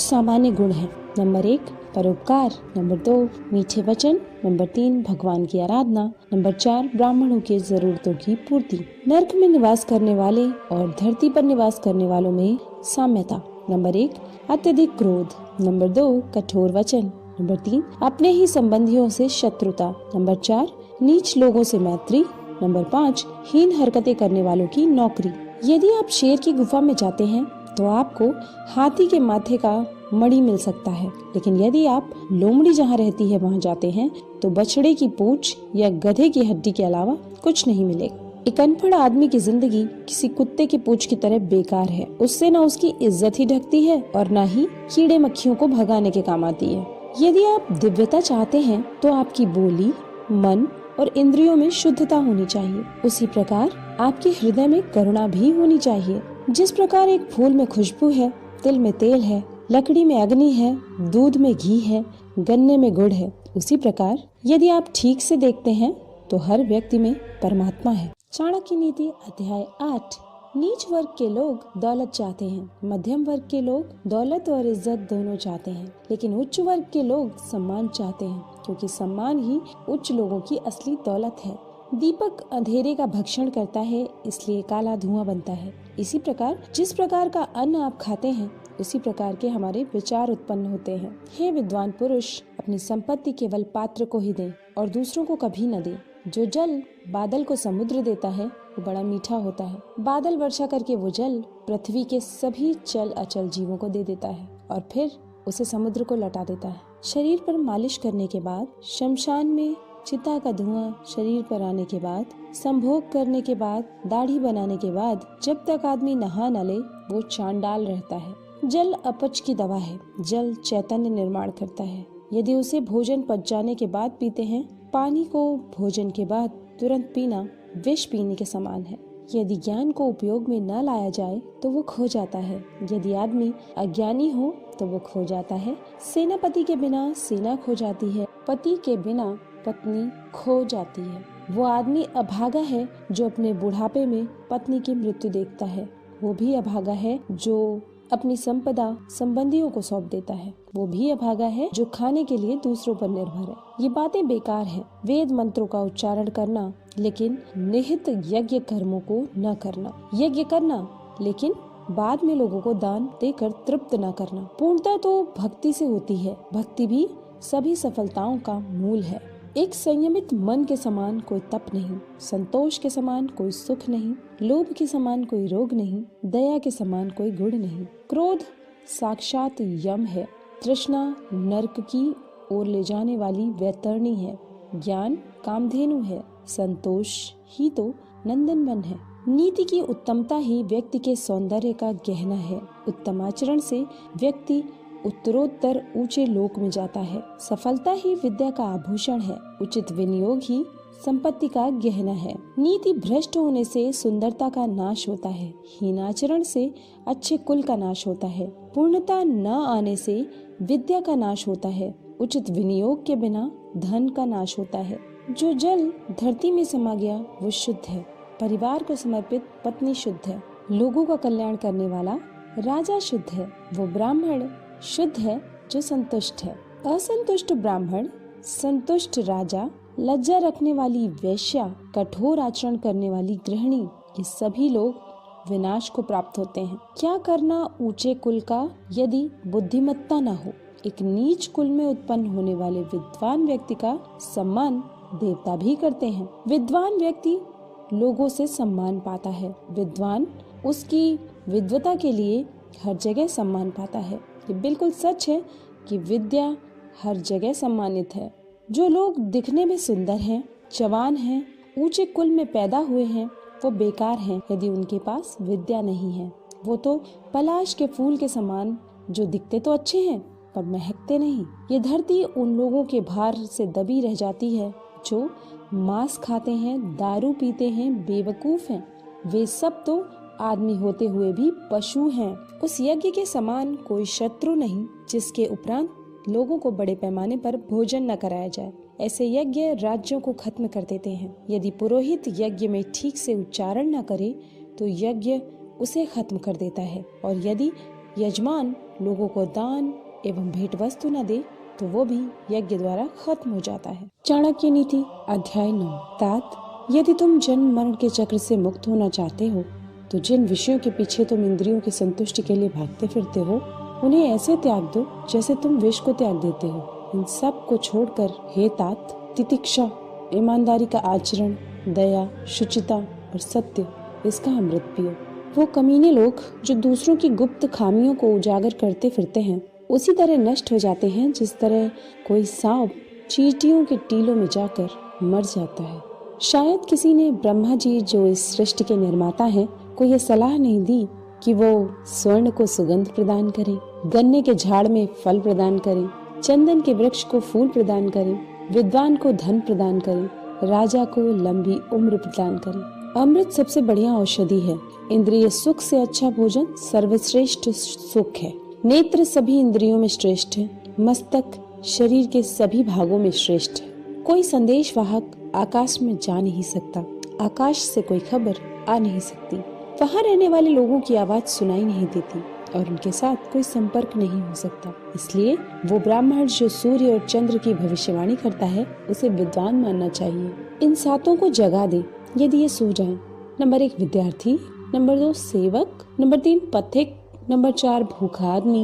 सामान्य गुण हैं। नंबर 1, परोपकार। नंबर 2, मीठे वचन। नंबर 3, भगवान की आराधना। नंबर 4, ब्राह्मणों की जरूरतों की पूर्ति। नर्क में निवास करने वाले और धरती पर निवास करने वालों में साम्यता। नंबर 1, अत्यधिक क्रोध। नंबर 2, कठोर वचन। नंबर 3, अपने ही संबंधियों से शत्रुता। नंबर 4, नीच लोगों से मैत्री। नंबर 5, हीन हरकतें करने वालों की नौकरी। यदि आप शेर की गुफा में जाते हैं तो आपको हाथी के माथे का मणि मिल सकता है, लेकिन यदि आप लोमड़ी जहाँ रहती है वहाँ जाते हैं तो बछड़े की पूंछ या गधे की हड्डी के अलावा कुछ नहीं मिलेगा। एक अनपढ़ आदमी की जिंदगी किसी कुत्ते की पूंछ की तरह बेकार है, उससे न उसकी इज्जत ही ढकती है और न ही कीड़े मक्खियों को भगाने के काम आती है। यदि आप दिव्यता चाहते हैं तो आपकी बोली, मन और इंद्रियों में शुद्धता होनी चाहिए। उसी प्रकार आपके हृदय में करुणा भी होनी चाहिए। जिस प्रकार एक फूल में खुशबू है, तिल में तेल है, लकड़ी में अग्नि है, दूध में घी है, गन्ने में गुड़ है, उसी प्रकार यदि आप ठीक से देखते हैं तो हर व्यक्ति में परमात्मा है। चाणक्य नीति अध्याय 8। नीच वर्ग के लोग दौलत चाहते हैं, मध्यम वर्ग के लोग दौलत और इज्जत दोनों चाहते हैं, लेकिन उच्च वर्ग के लोग सम्मान चाहते हैं, क्योंकि सम्मान ही उच्च लोगों की असली दौलत है। दीपक अंधेरे का भक्षण करता है, इसलिए काला धुआं बनता है। इसी प्रकार जिस प्रकार का अन्न आप खाते हैं इसी प्रकार के हमारे विचार उत्पन्न होते हैं। हे विद्वान पुरुष, अपनी संपत्ति केवल पात्र को ही दे और दूसरों को कभी न दे। जो जल बादल को समुद्र देता है वो बड़ा मीठा होता है। बादल वर्षा करके वो जल पृथ्वी के सभी चल अचल जीवों को दे देता है और फिर उसे समुद्र को लौटा देता है। शरीर पर मालिश करने के बाद, शमशान में चिता का धुआं शरीर पर आने के बाद, संभोग करने के बाद, दाढ़ी बनाने के बाद, जब तक आदमी नहा न ले वो चांडाल रहता है। जल अपच की दवा है। जल चैतन्य निर्माण करता है। यदि उसे भोजन पच जाने के बाद पीते हैं, पानी को भोजन के बाद तुरंत पीना विष पीने के समान है। यदि ज्ञान को उपयोग में न लाया जाए तो वो खो जाता है। यदि आदमी अज्ञानी हो तो वो खो जाता है। सेनापति के बिना सेना खो जाती है। पति के बिना पत्नी खो जाती है। वो आदमी अभागा है जो अपने बुढ़ापे में पत्नी की मृत्यु देखता है। वो भी अभागा है जो अपनी संपदा संबंधियों को सौंप देता है। वो भी अभागा है जो खाने के लिए दूसरों पर निर्भर है। ये बातें बेकार है। वेद मंत्रों का उच्चारण करना लेकिन निहित यज्ञ कर्मों को न करना। यज्ञ करना लेकिन बाद में लोगों को दान देकर तृप्त न करना। पूर्णता तो भक्ति से होती है। भक्ति भी सभी सफलताओं का मूल है। एक संयमित मन के समान कोई तप नहीं, संतोष के समान कोई सुख नहीं, लोभ के समान कोई रोग नहीं, दया के समान कोई गुण नहीं। क्रोध साक्षात यम है। तृष्णा नरक की ओर ले जाने वाली वैतरणी है। ज्ञान कामधेनु है। संतोष ही तो नंदनवन है। नीति की उत्तमता ही व्यक्ति के सौंदर्य का गहना है। उत्तम आचरण से व्यक्ति उत्तरोत्तर ऊंचे लोक में जाता है। सफलता ही विद्या का आभूषण है। उचित विनियोग ही संपत्ति का गहना है। नीति भ्रष्ट होने से सुंदरता का नाश होता है। हीनाचरण से अच्छे कुल का नाश होता है। पूर्णता न आने से विद्या का नाश होता है। उचित विनियोग के बिना धन का नाश होता है। जो जल धरती में समा गया वो शुद्ध है। परिवार को समर्पित पत्नी शुद्ध है। लोगों का कल्याण करने वाला राजा शुद्ध है। वो ब्राह्मण शुद्ध है जो संतुष्ट है। असंतुष्ट ब्राह्मण, संतुष्ट राजा, लज्जा रखने वाली वेश्या, कठोर आचरण करने वाली गृहिणी, ये सभी लोग विनाश को प्राप्त होते हैं। क्या करना ऊंचे कुल का यदि बुद्धिमत्ता न हो। एक नीच कुल में उत्पन्न होने वाले विद्वान व्यक्ति का सम्मान देवता भी करते हैं। विद्वान व्यक्ति लोगों से सम्मान पाता है। विद्वान उसकी विद्वता के लिए हर जगह सम्मान पाता है। ये बिल्कुल सच है कि विद्या हर जगह सम्मानित है। जो लोग दिखने में सुंदर हैं, जवान हैं, ऊंचे कुल में पैदा हुए हैं, वो बेकार हैं यदि उनके पास विद्या नहीं है। वो तो पलाश के फूल के समान जो दिखते तो अच्छे हैं पर महकते नहीं। ये धरती उन लोगों के भार से दबी रह जाती है जो मांस खाते हैं, दारू पीते हैं, बेवकूफ हैं। वे सब तो आदमी होते हुए भी पशु हैं। उस यज्ञ के समान कोई शत्रु नहीं जिसके उपरांत लोगों को बड़े पैमाने पर भोजन न कराया जाए। ऐसे यज्ञ राज्यों को खत्म कर देते हैं। यदि पुरोहित यज्ञ में ठीक से उच्चारण न करे तो यज्ञ उसे खत्म कर देता है, और यदि यजमान लोगों को दान एवं भेंट वस्तु न दे तो वो भी यज्ञ द्वारा खत्म हो जाता है। चाणक्य नीति अध्याय 9। तात, यदि तुम जन्म मरण के चक्र से मुक्त होना चाहते हो तो जिन विषयों के पीछे तुम इंद्रियों की संतुष्टि के लिए भागते फिरते हो उन्हें ऐसे त्याग दो जैसे तुम विष को त्याग देते हो। इन सब को छोड़कर हे तात, तितिक्षा, ईमानदारी का आचरण, दया, शुचिता और सत्य, इसका अमृत पियो। वो कमीने लोग जो दूसरों की गुप्त खामियों को उजागर करते फिरते हैं उसी तरह नष्ट हो जाते हैं जिस तरह कोई सांप चींटियों के टीलों में जाकर मर जाता है। शायद किसी ने ब्रह्मा जी जो इस सृष्टि के निर्माता हैं को यह सलाह नहीं दी कि वो स्वर्ण को सुगंध प्रदान करें, गन्ने के झाड़ में फल प्रदान करें, चंदन के वृक्ष को फूल प्रदान करें, विद्वान को धन प्रदान करें, राजा को लंबी उम्र प्रदान करें। अमृत सबसे बढ़िया औषधि है। इंद्रिय सुख से अच्छा भोजन सर्वश्रेष्ठ सुख है। नेत्र सभी इंद्रियों में श्रेष्ठ है। मस्तक शरीर के सभी भागों में श्रेष्ठ है। कोई संदेश वाहक आकाश में जा नहीं सकता। आकाश से कोई खबर आ नहीं सकती। वहाँ रहने वाले लोगों की आवाज सुनाई नहीं देती और उनके साथ कोई संपर्क नहीं हो सकता। इसलिए वो ब्राह्मण जो सूर्य और चंद्र की भविष्यवाणी करता है उसे विद्वान मानना चाहिए। इन सातों को जगा दे यदि ये सो जाएं। नंबर 1 विद्यार्थी, नंबर 2 सेवक, नंबर 3 पथिक, नंबर 4 भूखा आदमी,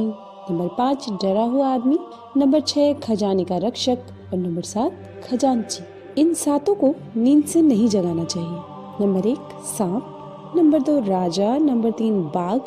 नंबर 5 डरा हुआ आदमी, नंबर 6 खजाने का रक्षक और नंबर 7 खजांची। इन सातों को नींद से नहीं जगाना चाहिए। नंबर 1 सांप, नंबर 2 राजा, नंबर 3 बाघ,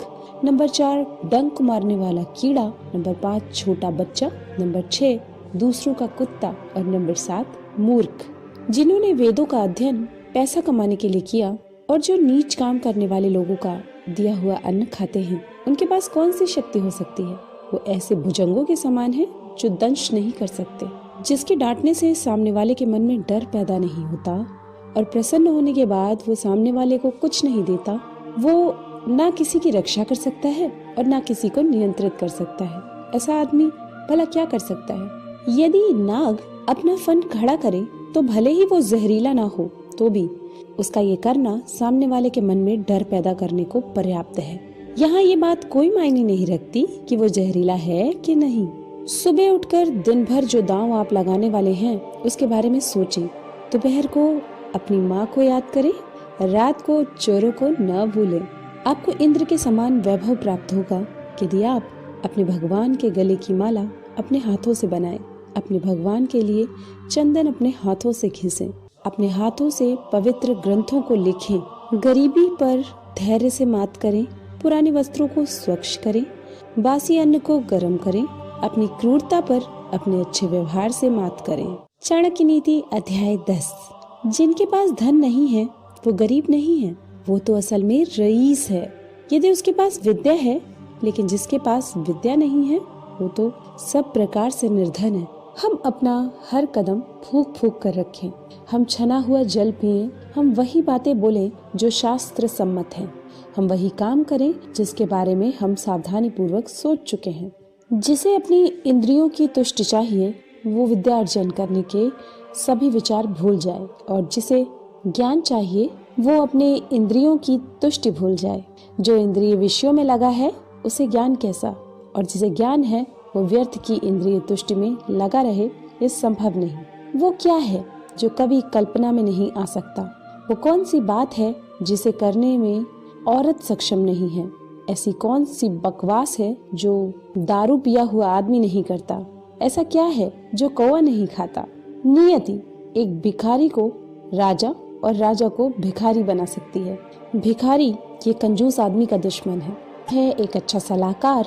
नंबर 4 डंक मारने वाला कीड़ा, नंबर 5 छोटा बच्चा, नंबर 6 दूसरों का कुत्ता और नंबर 7 मूर्ख। जिन्होंने वेदों का अध्ययन पैसा कमाने के लिए किया और जो नीच काम करने वाले लोगों का दिया हुआ अन्न खाते हैं, उनके पास कौन सी शक्ति हो सकती है? वो ऐसे भुजंगों के समान है जो दंश नहीं कर सकते, जिसके डांटने से सामने वाले के मन में डर पैदा नहीं होता और प्रसन्न होने के बाद वो सामने वाले को कुछ नहीं देता। वो ना किसी की रक्षा कर सकता है और ना किसी को नियंत्रित कर सकता है। ऐसा आदमी भला क्या कर सकता है? यदि नाग अपना फन खड़ा करे तो भले ही वो जहरीला ना हो तो भी उसका ये करना सामने वाले के मन में डर पैदा करने को पर्याप्त है। यहाँ ये बात कोई मायने नहीं रखती कि वो जहरीला है कि नहीं। सुबह उठकर दिन भर जो दांव आप लगाने वाले हैं उसके बारे में सोचें। दोपहर को अपनी माँ को याद करें, रात को चोरों को न भूलें। आपको इंद्र के समान वैभव प्राप्त होगा यदि आप अपने भगवान के गले की माला अपने हाथों से बनाएं, अपने भगवान के लिए चंदन अपने हाथों से घिसें, अपने हाथों से पवित्र ग्रंथों को लिखें, गरीबी पर धैर्य से मात करें, पुराने वस्त्रों को स्वच्छ करें, बासी अन्न को गर्म करें, अपनी क्रूरता पर अपने अच्छे व्यवहार से मात करें। चाणक्य नीति अध्याय 10। जिनके पास धन नहीं है वो गरीब नहीं है, वो तो असल में रईस है। यदि उसके पास विद्या है लेकिन जिसके पास विद्या नहीं है वो तो सब प्रकार से निर्धन है। हम अपना हर कदम फूंक फूंक कर रखें, हम छना हुआ जल पिएं, हम वही बातें बोलें जो शास्त्र सम्मत हैं, हम वही काम करें जिसके बारे में हम सावधानी पूर्वक सोच चुके हैं। जिसे अपनी इंद्रियों की तुष्टि चाहिए वो विद्या अर्जन करने के सभी विचार भूल जाए और जिसे ज्ञान चाहिए वो अपने इंद्रियों की तुष्टि भूल जाए। जो इंद्रिय विषयों में लगा है उसे ज्ञान कैसा, और जिसे ज्ञान है वो व्यर्थ की इंद्रिय तुष्टि में लगा रहे, ये संभव नहीं। वो क्या है जो कभी कल्पना में नहीं आ सकता? वो कौन सी बात है जिसे करने में औरत सक्षम नहीं है? ऐसी कौन सी बकवास है जो दारू पिया हुआ आदमी नहीं करता? ऐसा क्या है जो कौवा नहीं खाता? नियति एक भिखारी को राजा और राजा को भिखारी बना सकती है। भिखारी ये कंजूस आदमी का दुश्मन है एक अच्छा सलाहकार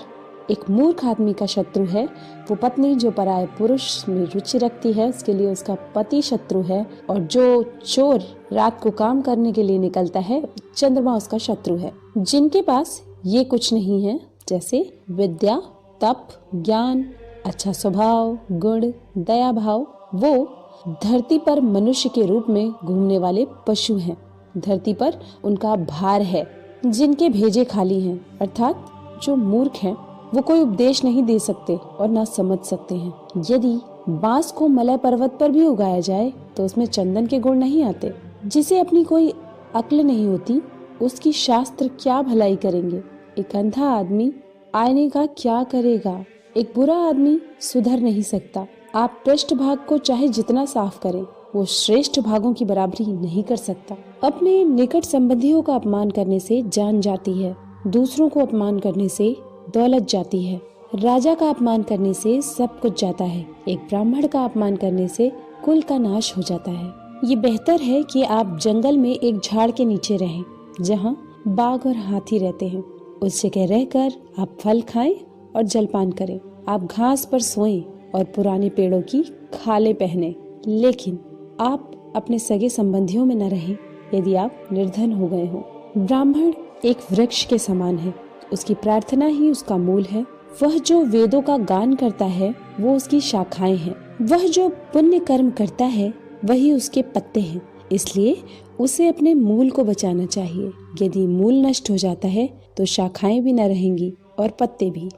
एक मूर्ख आदमी का शत्रु है। वो पत्नी जो पराये पुरुष में रुचि रखती है उसके लिए उसका पति शत्रु है, और जो चोर रात को काम करने के लिए निकलता है चंद्रमा उसका शत्रु है। जिनके पास ये कुछ नहीं है जैसे विद्या, तप, ज्ञान, अच्छा स्वभाव, गुण, दया भाव, वो धरती पर मनुष्य के रूप में घूमने वाले पशु हैं। धरती पर उनका भार है। जिनके भेजे खाली हैं, अर्थात जो मूर्ख हैं, वो कोई उपदेश नहीं दे सकते और ना समझ सकते हैं। यदि बांस को मलय पर्वत पर भी उगाया जाए तो उसमें चंदन के गुण नहीं आते। जिसे अपनी कोई अक्ल नहीं होती उसकी शास्त्र क्या भलाई करेंगे। एक अंधा आदमी आईने का क्या करेगा। एक बुरा आदमी सुधर नहीं सकता। आप पृष्ठ भाग को चाहे जितना साफ करें वो श्रेष्ठ भागों की बराबरी नहीं कर सकता। अपने निकट संबंधियों का अपमान करने से जान जाती है, दूसरों को अपमान करने से दौलत जाती है। राजा का अपमान करने से सब कुछ जाता है। एक ब्राह्मण का अपमान करने से कुल का नाश हो जाता है। ये बेहतर है कि आप जंगल में एक झाड़ के नीचे रहें जहाँ बाघ और हाथी रहते हैं। उस जगह रहकर आप फल खाएं और जलपान करें। आप घास पर सोएं और पुराने पेड़ों की खालें पहने, लेकिन आप अपने सगे संबंधियों में न रहें यदि आप निर्धन हो गए हो। ब्राह्मण एक वृक्ष के समान है, उसकी प्रार्थना ही उसका मूल है। वह जो वेदों का गान करता है वो उसकी शाखाएं हैं। वह जो पुण्य कर्म करता है वही उसके पत्ते हैं। इसलिए उसे अपने मूल को बचाना चाहिए। यदि मूल नष्ट हो जाता है तो शाखाएं भी न रहेंगी और पत्ते भी।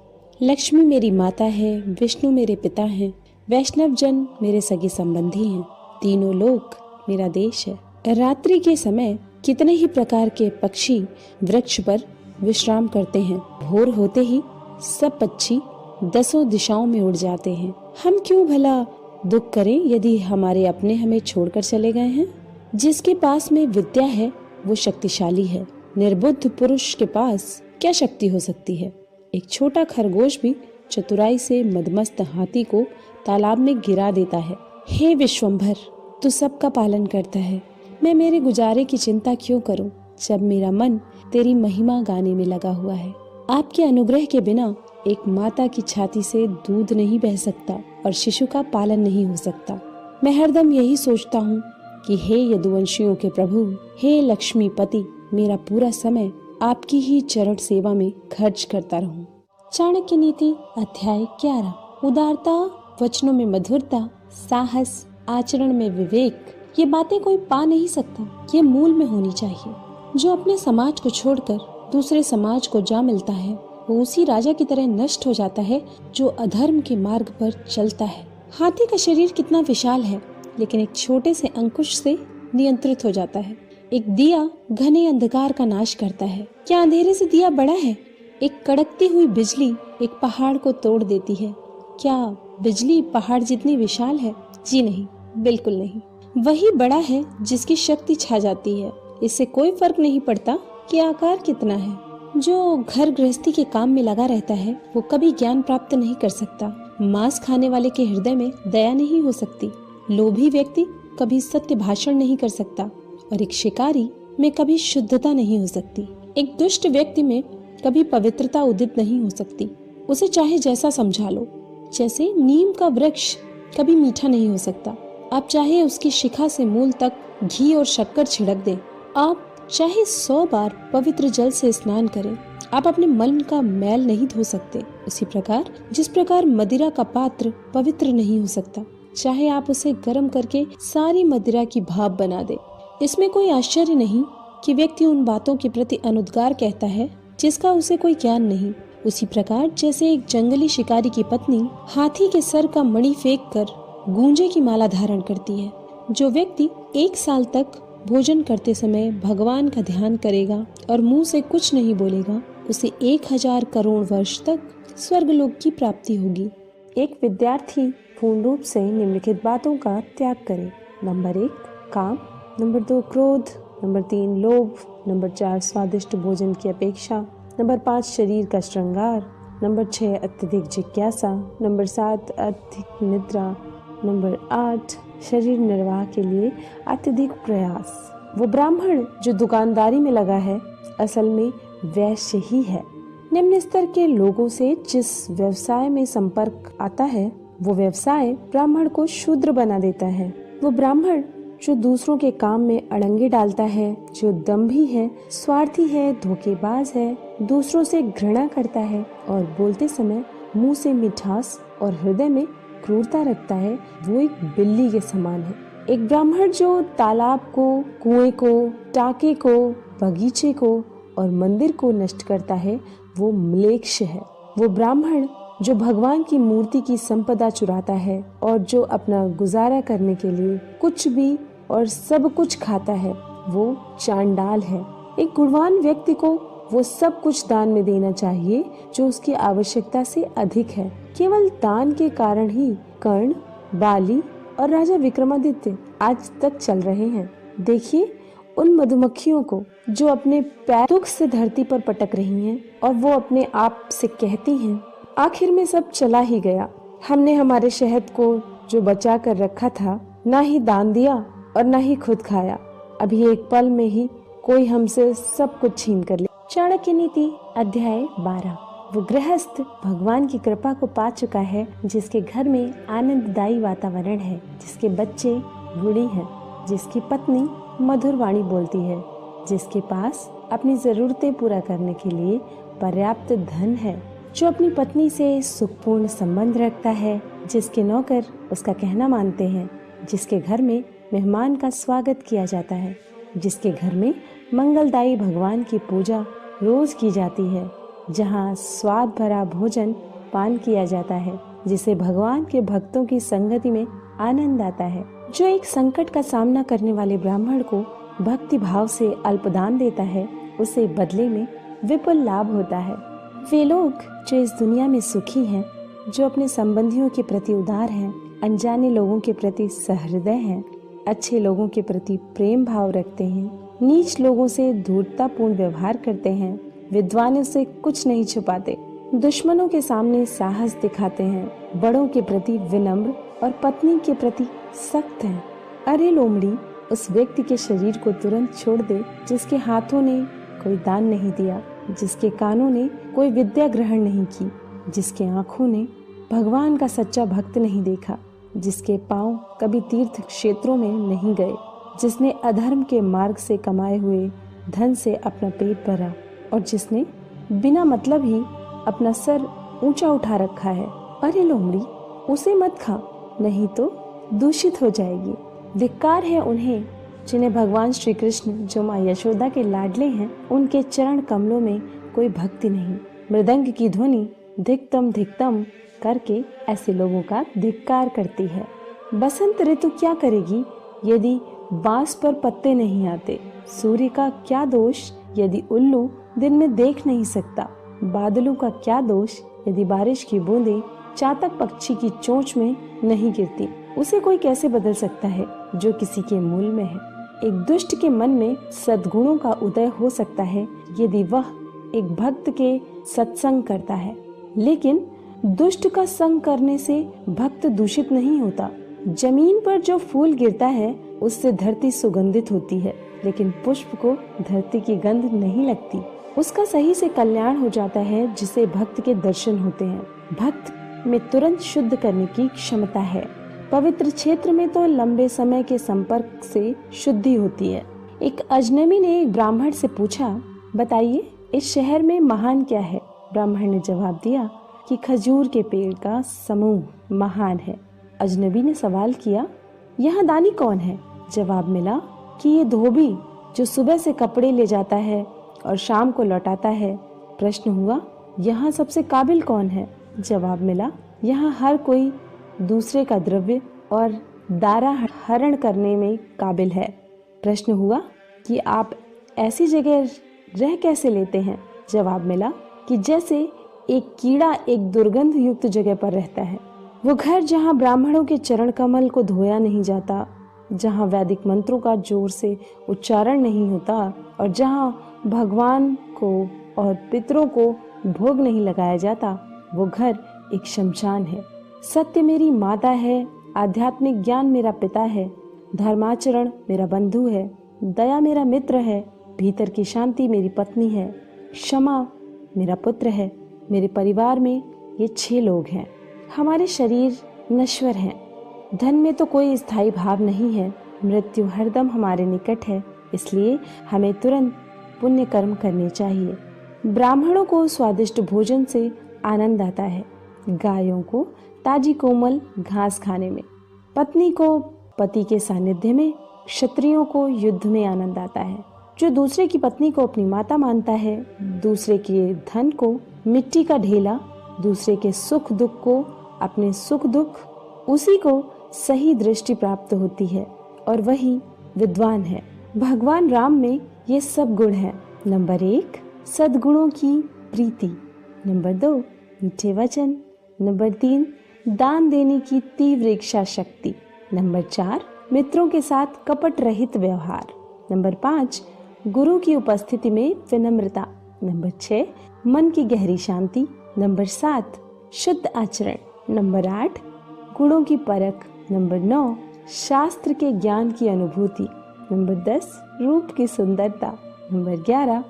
लक्ष्मी मेरी माता है, विष्णु मेरे पिता हैं, वैष्णव जन मेरे सगे संबंधी हैं, तीनों लोक मेरा देश है। रात्रि के समय कितने ही प्रकार के पक्षी वृक्ष पर विश्राम करते हैं। भोर होते ही सब पक्षी 10 दिशाओं में उड़ जाते हैं। हम क्यों भला दुख करें यदि हमारे अपने हमें छोड़कर चले गए हैं। जिसके पास में विद्या है वो शक्तिशाली है। निर्बुद्ध पुरुष के पास क्या शक्ति हो सकती है। एक छोटा खरगोश भी चतुराई से मदमस्त हाथी को तालाब में गिरा देता है। हे विश्वंभर, तू सबका पालन करता है, मैं मेरे गुजारे की चिंता क्यों करूं, जब मेरा मन तेरी महिमा गाने में लगा हुआ है। आपके अनुग्रह के बिना एक माता की छाती से दूध नहीं बह सकता और शिशु का पालन नहीं हो सकता। मैं हरदम यही सोचता हूँ कि हे यदुवंशियों के प्रभु, हे लक्ष्मीपति, मेरा पूरा समय आपकी ही चरण सेवा में खर्च करता रहूं। चाणक्य नीति अध्याय 11। उदारता, वचनों में मधुरता, साहस, आचरण में विवेक, ये बातें कोई पा नहीं सकता, ये मूल में होनी चाहिए। जो अपने समाज को छोड़कर दूसरे समाज को जा मिलता है वो उसी राजा की तरह नष्ट हो जाता है जो अधर्म के मार्ग पर चलता है। हाथी का शरीर कितना विशाल है, लेकिन एक छोटे से अंकुश से नियंत्रित हो जाता है। एक दिया घने अंधकार का नाश करता है। क्या अंधेरे से दिया बड़ा है? एक कड़कती हुई बिजली एक पहाड़ को तोड़ देती है। क्या बिजली पहाड़ जितनी विशाल है? जी नहीं, बिल्कुल नहीं। वही बड़ा है जिसकी शक्ति छा जाती है। इससे कोई फर्क नहीं पड़ता कि आकार कितना है। जो घर गृहस्थी के काम में लगा रहता है वो कभी ज्ञान प्राप्त नहीं कर सकता। मांस खाने वाले के हृदय में दया नहीं हो सकती। लोभी व्यक्ति कभी सत्य भाषण नहीं कर सकता और एक शिकारी में कभी शुद्धता नहीं हो सकती। एक दुष्ट व्यक्ति में कभी पवित्रता उदित नहीं हो सकती। उसे चाहे जैसा समझा लो। जैसे नीम का वृक्ष कभी मीठा नहीं हो सकता। आप चाहे उसकी शिखा से मूल तक घी और शक्कर छिड़क दें, आप चाहे 100 बार पवित्र जल से स्नान करें, आप अपने मन का मैल नहीं धो सकते। उसी प्रकार जिस प्रकार मदिरा का पात्र पवित्र नहीं हो सकता, चाहे आप उसे गर्म करके सारी मदिरा की भाप बना दे। इसमें कोई आश्चर्य नहीं कि व्यक्ति उन बातों के प्रति अनुद्गार कहता है जिसका उसे कोई ज्ञान नहीं। उसी प्रकार जैसे एक जंगली शिकारी की पत्नी हाथी के सर का मणि फेंक कर गूंजे की माला धारण करती है। जो व्यक्ति 1 साल तक भोजन करते समय भगवान का ध्यान करेगा और मुंह से कुछ नहीं बोलेगा, उसे 1000 करोड़ वर्ष तक स्वर्गलोक की प्राप्ति होगी। एक विद्यार्थी पूर्ण रूप से निम्नलिखित बातों का त्याग करे। नंबर 1 काम, नंबर 2 क्रोध, नंबर 3 लोभ, नंबर 4 स्वादिष्ट भोजन की अपेक्षा, नंबर 5 शरीर का श्रृंगार, नंबर 6 अत्यधिक जिज्ञासा, नंबर 7 अधिक निद्रा, नंबर 8 शरीर निर्वाह के लिए अत्यधिक प्रयास। वो ब्राह्मण जो दुकानदारी में लगा है असल में वैश्य ही है। निम्न स्तर के लोगों से जिस व्यवसाय में संपर्क आता है वो व्यवसाय ब्राह्मण को शूद्र बना देता है। वो ब्राह्मण जो दूसरों के काम में अड़ंगे डालता है, जो दंभी है, स्वार्थी है, धोखेबाज है, दूसरों से घृणा करता है और बोलते समय मुंह से मिठास और हृदय में क्रूरता रखता है, वो एक बिल्ली के समान है। एक ब्राह्मण जो तालाब को, कुएं को, टाके को, बगीचे को और मंदिर को नष्ट करता है वो म्लेच्छ है। वो ब्राह्मण जो भगवान की मूर्ति की संपदा चुराता है और जो अपना गुजारा करने के लिए कुछ भी और सब कुछ खाता है वो चांडाल है। एक गुणवान व्यक्ति को वो सब कुछ दान में देना चाहिए जो उसकी आवश्यकता से अधिक है। केवल दान के कारण ही कर्ण, बाली और राजा विक्रमादित्य आज तक चल रहे हैं। देखिए उन मधुमक्खियों को जो अपने पैर दुख से धरती पर पटक रही हैं और वो अपने आप से कहती हैं, आखिर में सब चला ही गया। हमने हमारे शहद को जो बचा कर रखा था ना ही दान दिया और ना ही खुद खाया। अभी एक पल में ही कोई हमसे सब कुछ छीन कर ले। चाणक्य नीति अध्याय 12। वो गृहस्थ भगवान की कृपा को पा चुका है जिसके घर में आनंददायी वातावरण है, जिसके बच्चे गुणी हैं, जिसकी पत्नी मधुर वाणी बोलती है, जिसके पास अपनी जरूरतें पूरा करने के लिए पर्याप्त धन है, जो अपनी पत्नी से सुखपूर्ण संबंध रखता है, जिसके नौकर उसका कहना मानते हैं, जिसके घर में मेहमान का स्वागत किया जाता है, जिसके घर में मंगलदायी भगवान की पूजा रोज की जाती है, जहाँ स्वाद भरा भोजन पान किया जाता है, जिसे भगवान के भक्तों की संगति में आनंद आता है, जो एक संकट का सामना करने वाले ब्राह्मण को भक्ति भाव से अल्पदान देता है, उसे बदले में विपुल लाभ होता है। वे लोग जो इस दुनिया में सुखी हैं, जो अपने संबंधियों के प्रति उदार हैं, अनजाने लोगों के प्रति सहृदय हैं, अच्छे लोगों के प्रति प्रेम भाव रखते हैं, नीच लोगों से धूर्ततापूर्ण व्यवहार करते हैं, विद्वानों से कुछ नहीं छुपाते, दुश्मनों के सामने साहस दिखाते हैं, बड़ों के प्रति विनम्र और पत्नी के प्रति सख्त हैं। अरे लोमड़ी, उस व्यक्ति के शरीर को तुरंत छोड़ दे जिसके हाथों ने कोई दान नहीं दिया, जिसके कानों ने कोई विद्या ग्रहण नहीं की, जिसके आंखों ने भगवान का सच्चा भक्त नहीं देखा, जिसके पांव कभी तीर्थ क्षेत्रों में नहीं गए, जिसने अधर्म के मार्ग से कमाए हुए धन से अपना पेट भरा और जिसने बिना मतलब ही अपना सर ऊंचा उठा रखा है। अरे लोमड़ी, उसे मत खा, नहीं तो दूषित हो जाएगी। धिक्कार है उन्हें जिन्हें भगवान श्री कृष्ण, जो माँ यशोदा के लाडले हैं, उनके चरण कमलों में कोई भक्ति नहीं। मृदंग की ध्वनि धिक्तम धिक्तम करके ऐसे लोगों का धिक्कार करती है। बसंत ऋतु क्या करेगी यदि बांस पर पत्ते नहीं आते? सूर्य का क्या दोष यदि उल्लू दिन में देख नहीं सकता? बादलों का क्या दोष यदि बारिश की बूंदें चातक पक्षी की चोंच में नहीं गिरती? उसे कोई कैसे बदल सकता है जो किसी के मूल में है? एक दुष्ट के मन में सद्गुणों का उदय हो सकता है यदि वह एक भक्त के सत्संग करता है, लेकिन दुष्ट का संग करने से भक्त दूषित नहीं होता। जमीन पर जो फूल गिरता है उससे धरती सुगंधित होती है, लेकिन पुष्प को धरती की गंध नहीं लगती। उसका सही से कल्याण हो जाता है जिसे भक्त के दर्शन होते हैं। भक्त में तुरंत शुद्ध करने की क्षमता है। पवित्र क्षेत्र में तो लंबे समय के संपर्क से शुद्धि होती है। एक अजनबी ने एक ब्राह्मण से पूछा, बताइए इस शहर में महान क्या है? ब्राह्मण ने जवाब दिया कि खजूर के पेड़ का समूह महान है। अजनबी ने सवाल किया, यहाँ दानी कौन है? जवाब मिला कि ये धोबी जो सुबह से कपड़े ले जाता है और शाम को लौटाता है। प्रश्न हुआ, यहाँ सबसे काबिल कौन है? जवाब मिला, यहाँ हर कोई दूसरे का द्रव्य और दारा हरण करने में काबिल है। प्रश्न हुआ कि आप ऐसी जगह रह कैसे लेते हैं? जवाब मिला कि जैसे एक कीड़ा एक दुर्गंध युक्त जगह पर रहता है। वो घर जहाँ ब्राह्मणों के चरण कमल को धोया नहीं जाता, जहाँ वैदिक मंत्रों का जोर से उच्चारण नहीं होता और जहाँ भगवान को और पितरों को भोग नहीं लगाया जाता, वो घर एक शमशान है। सत्य मेरी माता है, आध्यात्मिक ज्ञान मेरा पिता है, धर्माचरण मेरा बंधु है, दया मेरा मित्र है, भीतर की शांति मेरी पत्नी है, क्षमा मेरा पुत्र है। मेरे परिवार में ये 6 लोग हैं। हमारे शरीर नश्वर हैं। धन में तो कोई स्थायी भाव नहीं है। मृत्यु हरदम हमारे निकट है, इसलिए हमें तुरंत पुण्य कर्म करने चाहिए। ब्राह्मणों को स्वादिष्ट भोजन से आनंद आता है, गायों को ताजी कोमल घास खाने में, पत्नी को पति के सानिध्य में, क्षत्रियों को युद्ध में आनंद आता है। जो दूसरे की पत्नी को अपनी माता मानता है, दूसरे के धन को मिट्टी का ढेला, दूसरे के सुख दुख को अपने सुख दुख, उसी को सही दृष्टि प्राप्त होती है और वही विद्वान है। भगवान राम में ये सब गुण हैं। नंबर 1, सद्गुणों की प्रीति। नंबर 2, मीठे वचन। नंबर 3, दान देने की तीव्र इच्छा शक्ति। नंबर 4, मित्रों के साथ कपट रहित व्यवहार। नंबर 5, गुरु की उपस्थिति में विनम्रता। नंबर 6, मन की गहरी शांति। नंबर 7, शुद्ध आचरण। नंबर 8, गुणों की परख। नंबर 9, शास्त्र के ज्ञान की अनुभूति। नंबर 10, रूप की सुंदरता। नंबर 11,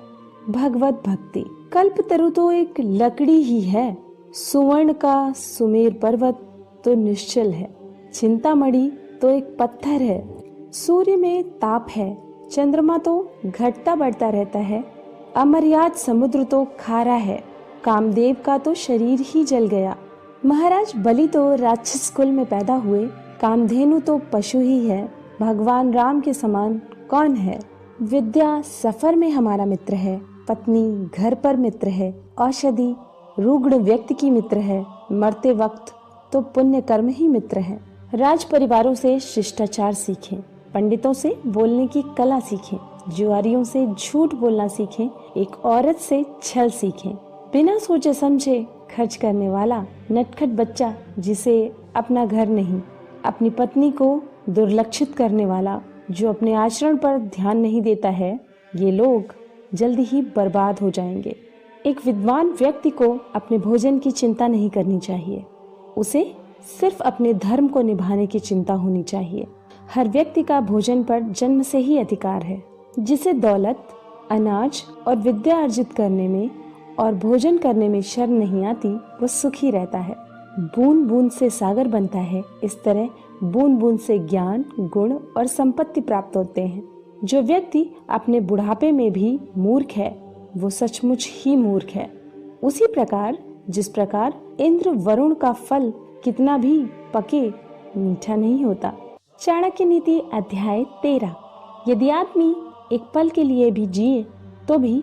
भगवत भक्ति। कल्पतरु तो एक लकड़ी ही है, सुवर्ण का सुमेर पर्वत तो निश्चल है, चिंतामणि तो एक पत्थर है, सूर्य में ताप है, चंद्रमा तो घटता बढ़ता रहता है, अमर्याद समुद्र तो खारा है, कामदेव का तो शरीर ही जल गया, महाराज बलि तो राक्षस कुल में पैदा हुए, कामधेनु तो पशु ही है, भगवान राम के समान कौन है। विद्या सफर में हमारा मित्र है, पत्नी घर पर मित्र है, औषधि रुग्ण व्यक्ति की मित्र है, मरते वक्त तो पुण्य कर्म ही मित्र है। राज परिवारों से शिष्टाचार सीखें, पंडितों से बोलने की कला सीखें, जुआरियों से झूठ बोलना सीखें, एक औरत से छल सीखें, बिना सोचे समझे खर्च करने वाला नटखट बच्चा जिसे अपना घर नहीं, अपनी पत्नी को दुर्लक्षित करने वाला जो अपने आचरण पर ध्यान नहीं देता है, ये लोग जल्दी ही बर्बाद हो जाएंगे। एक विद्वान व्यक्ति को अपने भोजन की चिंता नहीं करनी चाहिए। उसे सिर्फ अपने धर्म को निभाने की चिंता होनी चाहिए। हर व्यक्ति का भोजन पर जन्म से ही अधिकार है। जिसे दौलत, अनाज और विद्या अर्जित करने में और भोजन करने में शर्म नहीं आती, वो सुखी रहता है। बूंद बूंद से सागर बनता है, इस तरह बूंद बूंद से ज्ञान, गुण और संपत्ति प्राप्त होते हैं। जो व्यक्ति अपने बुढ़ापे में भी मूर्ख है, वो सचमुच ही मूर्ख है। उसी प्रकार जिस प्रकार इंद्र वरुण का फल कितना भी पके मीठा नहीं होता। चाणक्य नीति अध्याय 13। यदि आदमी एक पल के लिए भी जिए तो भी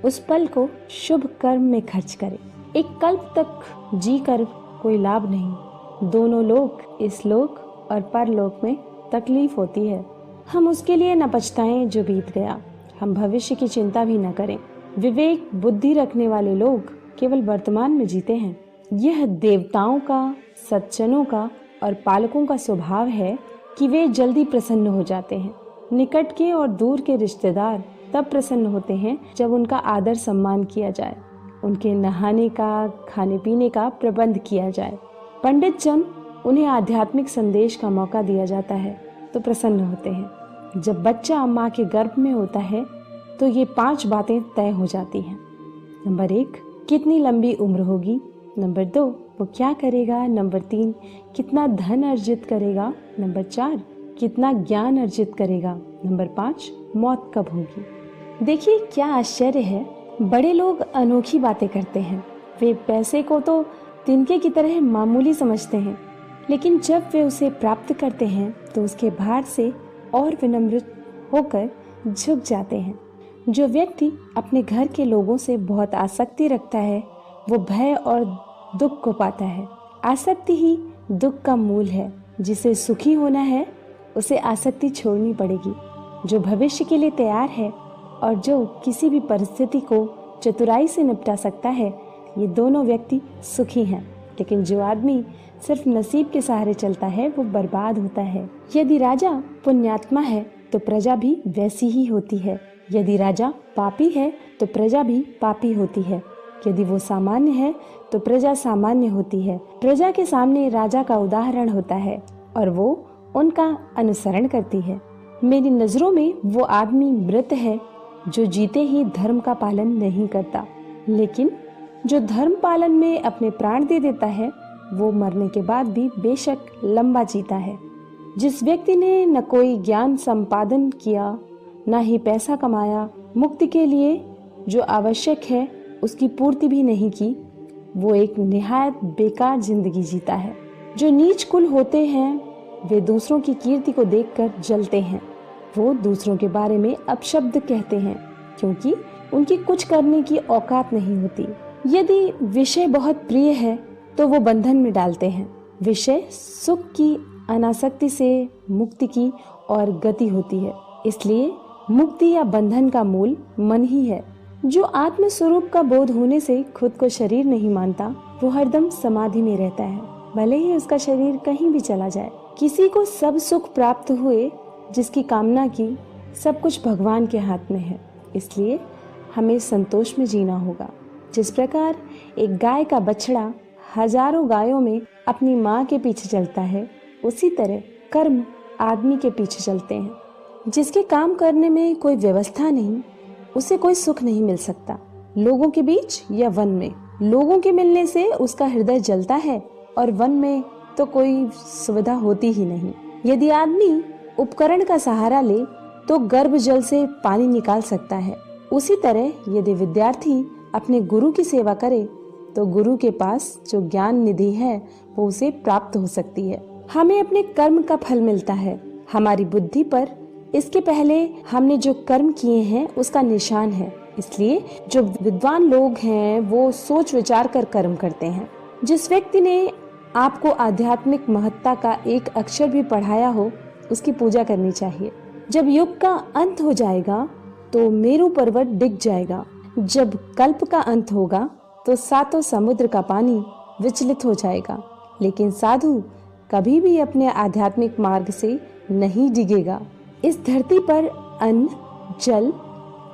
उस पल को शुभ कर्म में खर्च करे। एक कल्प तक जी कर कोई लाभ नहीं। दोनों लोक, इस लोक और परलोक में तकलीफ होती है। हम उसके लिए न पछताएं जो बीत गया। हम भविष्य की चिंता भी न करें। विवेक बुद्धि रखने वाले लोग केवल वर्तमान में जीते हैं। यह देवताओं का, सज्जनों का और पालकों का स्वभाव है कि वे जल्दी प्रसन्न हो जाते हैं। निकट के और दूर के रिश्तेदार तब प्रसन्न होते हैं जब उनका आदर सम्मान किया जाए, उनके नहाने का, खाने पीने का प्रबंध किया जाए। पंडित जन उन्हें आध्यात्मिक संदेश का मौका दिया जाता है तो प्रसन्न होते हैं। जब बच्चा माँ के गर्भ में होता है तो ये 5 बातें तय हो जाती हैं। नंबर 1, कितनी लंबी उम्र होगी। नंबर 2, वो क्या करेगा। नंबर 3, कितना धन अर्जित करेगा। नंबर 4, कितना ज्ञान अर्जित करेगा। नंबर 5, मौत कब होगी। देखिए क्या आश्चर्य है, बड़े लोग अनोखी बातें करते हैं। वे पैसे को तो तिनके की तरह मामूली समझते हैं, लेकिन जब वे उसे प्राप्त करते हैं तो उसके भार से और विनम्र होकर झुक जाते हैं। जो व्यक्ति अपने घर के लोगों से बहुत आसक्ति रखता है, वो भय और दुख को पाता है। आसक्ति ही दुख का मूल है। जिसे सुखी होना है उसे आसक्ति छोड़नी पड़ेगी। जो भविष्य के लिए तैयार है और जो किसी भी परिस्थिति को चतुराई से निपटा सकता है, ये दोनों व्यक्ति सुखी हैं। लेकिन जो आदमी सिर्फ नसीब के सहारे चलता है, वो बर्बाद होता है। यदि राजा पुण्यात्मा है तो प्रजा भी वैसी ही होती है। यदि राजा पापी है तो प्रजा भी पापी होती है। यदि वो सामान्य है तो प्रजा सामान्य होती है। प्रजा के सामने राजा का उदाहरण होता है और वो उनका अनुसरण करती है। मेरी नजरों में वो आदमी मृत है जो जीते ही धर्म का पालन नहीं करता, लेकिन जो धर्म पालन में अपने प्राण दे देता है, वो मरने के बाद भी बेशक लंबा जीता है। जिस व्यक्ति ने न कोई ज्ञान संपादन किया, न ही पैसा कमाया, मुक्ति के लिए जो आवश्यक है उसकी पूर्ति भी नहीं की, वो एक निहायत बेकार जिंदगी जीता है। जो नीच कुल होते हैं वे दूसरों की कीर्ति को देखकर जलते हैं। वो दूसरों के बारे में अपशब्द कहते हैं क्योंकि उनकी कुछ करने की औकात नहीं होती। यदि विषय बहुत प्रिय है तो वो बंधन में डालते हैं। विषय सुख की अनासक्ति से मुक्ति की और गति होती है। इसलिए मुक्ति या बंधन का मूल मन ही है। जो आत्म स्वरूप का बोध होने से खुद को शरीर नहीं मानता, वो हरदम समाधि में रहता है, भले ही उसका शरीर कहीं भी चला जाए। किसी को सब सुख प्राप्त हुए जिसकी कामना की, सब कुछ भगवान के हाथ में है। इसलिए हमें संतोष में जीना होगा। जिस प्रकार एक गाय का बछड़ा हजारों गायों में अपनी माँ के पीछे चलता है, उसी तरह कर्म आदमी के पीछे चलते हैं। जिसके काम करने में कोई व्यवस्था नहीं, उसे कोई सुख नहीं मिल सकता। लोगों के बीच या वन में, लोगों के मिलने से उसका हृदय जलता है और वन में तो कोई सुविधा होती ही नहीं। यदि आदमी उपकरण का सहारा ले तो गर्भ जल से पानी निकाल सकता है। उसी तरह यदि विद्यार्थी अपने गुरु की सेवा करे तो गुरु के पास जो ज्ञान निधि है वो उसे प्राप्त हो सकती है। हमें अपने कर्म का फल मिलता है। हमारी बुद्धि पर इसके पहले हमने जो कर्म किए हैं उसका निशान है। इसलिए जो विद्वान लोग हैं वो सोच विचार कर कर्म करते हैं। जिस व्यक्ति ने आपको आध्यात्मिक महत्ता का एक अक्षर भी पढ़ाया हो, उसकी पूजा करनी चाहिए। जब युग का अंत हो जाएगा तो मेरू पर्वत डिग जाएगा। जब कल्प का अंत होगा तो 7 समुद्र का पानी विचलित हो जाएगा। लेकिन साधु कभी भी अपने आध्यात्मिक मार्ग से नहीं डिगेगा। इस धरती पर अन्न, जल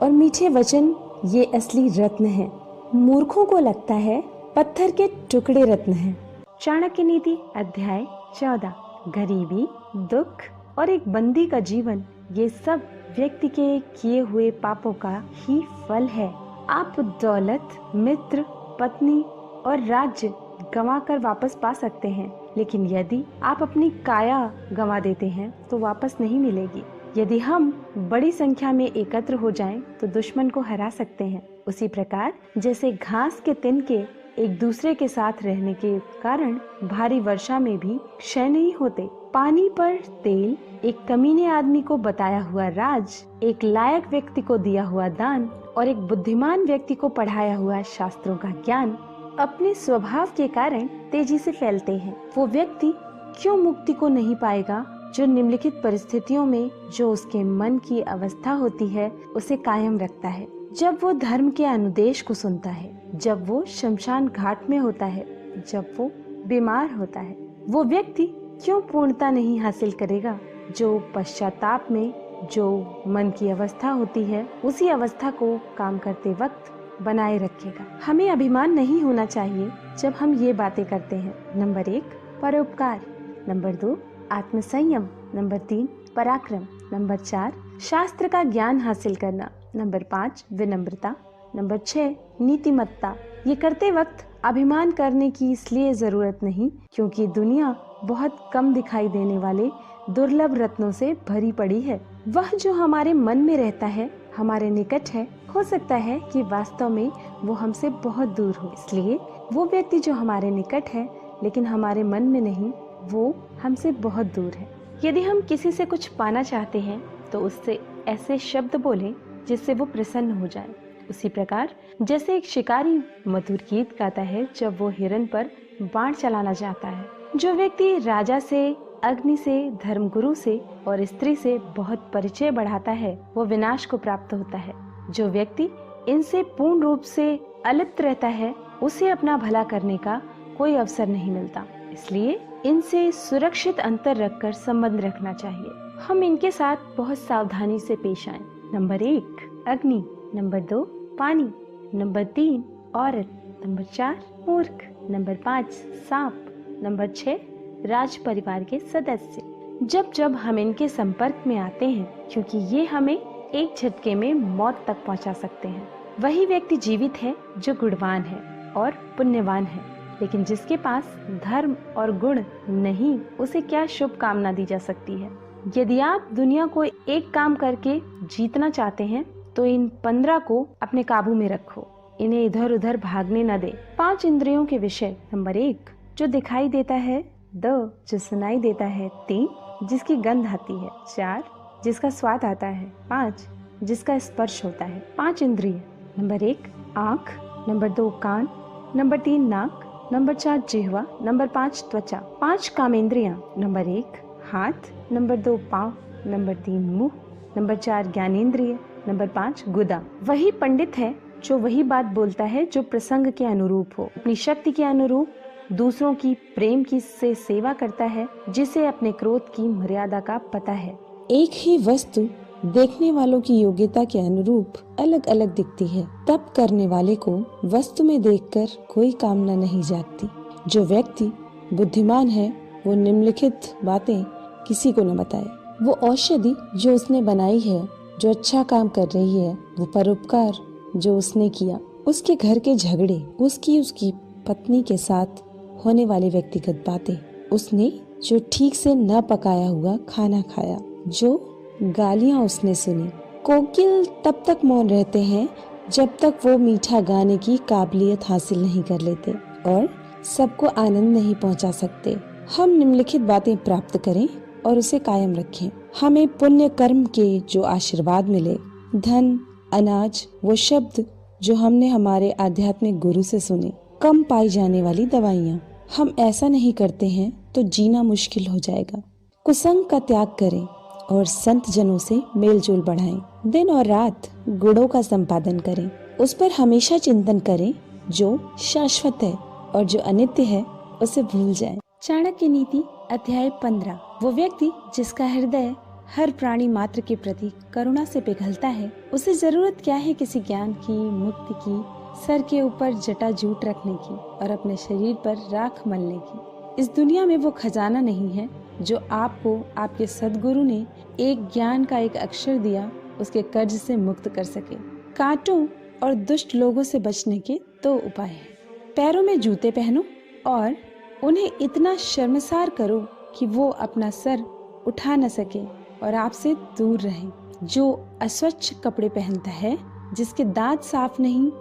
और मीठे वचन ये असली रत्न हैं। मूर्खों को लगता है पत्थर के टुकड़े रत्न हैं। चाणक्य नीति अध्याय 14। गरीबी, दुख और एक बंदी का जीवन, ये सब व्यक्ति के किए हुए पापों का ही फल है। आप दौलत, मित्र, पत्नी और राज्य गंवाकर वापस पा सकते हैं, लेकिन यदि आप अपनी काया गंवा देते हैं तो वापस नहीं मिलेगी। यदि हम बड़ी संख्या में एकत्र हो जाएं, तो दुश्मन को हरा सकते हैं। उसी प्रकार जैसे घास के तिनके एक दूसरे के साथ रहने के कारण भारी वर्षा में भी क्षय नहीं होते। पानी पर तेल, एक कमीने आदमी को बताया हुआ राज, एक लायक व्यक्ति को दिया हुआ दान और एक बुद्धिमान व्यक्ति को पढ़ाया हुआ शास्त्रों का ज्ञान अपने स्वभाव के कारण तेजी से फैलते हैं। वो व्यक्ति क्यों मुक्ति को नहीं पाएगा जो निम्नलिखित परिस्थितियों में जो उसके मन की अवस्था होती है उसे कायम रखता है। जब वो धर्म के अनुदेश को सुनता है, जब वो शमशान घाट में होता है, जब वो बीमार होता है, वो व्यक्ति क्यों पूर्णता नहीं हासिल करेगा जो पश्चाताप में जो मन की अवस्था होती है उसी अवस्था को काम करते वक्त बनाए रखेगा। हमें अभिमान नहीं होना चाहिए जब हम ये बातें करते हैं। नंबर 1 परोपकार, नंबर 2 आत्मसंयम, नंबर 3 पराक्रम, नंबर 4 शास्त्र का ज्ञान हासिल करना, नंबर 5 विनम्रता, नंबर 6 नीतिमत्ता। ये करते वक्त अभिमान करने की इसलिए जरूरत नहीं क्योंकि दुनिया बहुत कम दिखाई देने वाले दुर्लभ रत्नों से भरी पड़ी है। वह जो हमारे मन में रहता है, हमारे निकट है, हो सकता है कि वास्तव में वो हमसे बहुत दूर हो। इसलिए वो व्यक्ति जो हमारे निकट है लेकिन हमारे मन में नहीं, वो हमसे बहुत दूर है। यदि हम किसी से कुछ पाना चाहते हैं तो उससे ऐसे शब्द बोलें जिससे वो प्रसन्न हो जाए। उसी प्रकार जैसे एक शिकारी मधुर गीत गाता है जब वो हिरन पर बाण चलाना चाहता है। जो व्यक्ति राजा से, अग्नि से, धर्मगुरु से और स्त्री से बहुत परिचय बढ़ाता है वो विनाश को प्राप्त होता है। जो व्यक्ति इनसे पूर्ण रूप से अलिप्त रहता है उसे अपना भला करने का कोई अवसर नहीं मिलता। इसलिए इनसे सुरक्षित अंतर रखकर संबंध रखना चाहिए। हम इनके साथ बहुत सावधानी से पेश आएं। नंबर 1 अग्नि, नंबर 2 पानी, नंबर 3 औरत, नंबर 4 मूर्ख, नंबर 5 सांप, नंबर 6 राज परिवार के सदस्य। जब जब हम इनके संपर्क में आते हैं, क्योंकि ये हमें एक झटके में मौत तक पहुंचा सकते हैं, वही व्यक्ति जीवित है जो गुणवान है और पुण्यवान है। लेकिन जिसके पास धर्म और गुण नहीं, उसे क्या शुभ कामना दी जा सकती है। यदि आप दुनिया को एक काम करके जीतना चाहते हैं तो इन 15 को अपने काबू में रखो, इन्हें इधर उधर भागने न दे। 5 इंद्रियों के विषय। नंबर 1 जो दिखाई देता है, 2 जो सुनाई देता है, 3 जिसकी गंध आती है, 4 जिसका स्वाद आता है, 5 जिसका स्पर्श होता है। 5 इंद्रिय। नंबर 1 आँख, नंबर 2 कान, नंबर 3 नाक, नंबर 4 जिह्वा, नंबर 5 त्वचा। 5 कामेंद्रियां। नंबर 1 हाथ, नंबर 2 पाँव, नंबर 3 मुंह, नंबर 4 ज्ञानेंद्रिय, नंबर 5 गुदा। वही पंडित है जो वही बात बोलता है जो प्रसंग के अनुरूप हो, अपनी शक्ति के अनुरूप दूसरों की प्रेम की से सेवा करता है, जिसे अपने क्रोध की मर्यादा का पता है। एक ही वस्तु देखने वालों की योग्यता के अनुरूप अलग अलग दिखती है। तप करने वाले को वस्तु में देखकर कोई कामना नहीं जागती। जो व्यक्ति बुद्धिमान है वो निम्नलिखित बातें किसी को न बताए। वो औषधि जो उसने बनाई है, जो अच्छा काम कर रही है, वो परोपकार जो उसने किया, उसके घर के झगड़े, उसकी पत्नी के साथ होने वाली व्यक्तिगत बातें, उसने जो ठीक से न पकाया हुआ खाना खाया, जो गालियां उसने सुनी। कोकिल तब तक मौन रहते हैं जब तक वो मीठा गाने की काबिलियत हासिल नहीं कर लेते और सबको आनंद नहीं पहुंचा सकते। हम निम्नलिखित बातें प्राप्त करें और उसे कायम रखें। हमें पुण्य कर्म के जो आशीर्वाद मिले, धन, अनाज, वो शब्द जो हमने हमारे आध्यात्मिक गुरु से सुने, कम पाई जाने वाली दवाइयाँ। हम ऐसा नहीं करते हैं तो जीना मुश्किल हो जाएगा। कुसंग का त्याग करें और संत जनों से मेल जोल बढ़ाएं। दिन और रात गुणों का संपादन करें, उस पर हमेशा चिंतन करें जो शाश्वत है और जो अनित्य है उसे भूल जाएं। चाणक्य नीति अध्याय 15। वो व्यक्ति जिसका हृदय हर प्राणी मात्र के प्रति करुणा से पिघलता है, उसे जरूरत क्या है किसी ज्ञान की, मुक्ति की, सर के ऊपर जटा जूट रखने की और अपने शरीर पर राख मलने की। इस दुनिया में वो खजाना नहीं है जो आपको आपके सद्गुरु ने एक ज्ञान का एक अक्षर दिया उसके कर्ज से मुक्त कर सके। कांटों और दुष्ट लोगों से बचने के 2 उपाय हैं। पैरों में जूते पहनो और उन्हें इतना शर्मसार करो कि वो अपना सर उठा न सके और आपसे दूर रहे। जो अस्वच्छ कपड़े पहनता है, जिसके दांत साफ नहीं,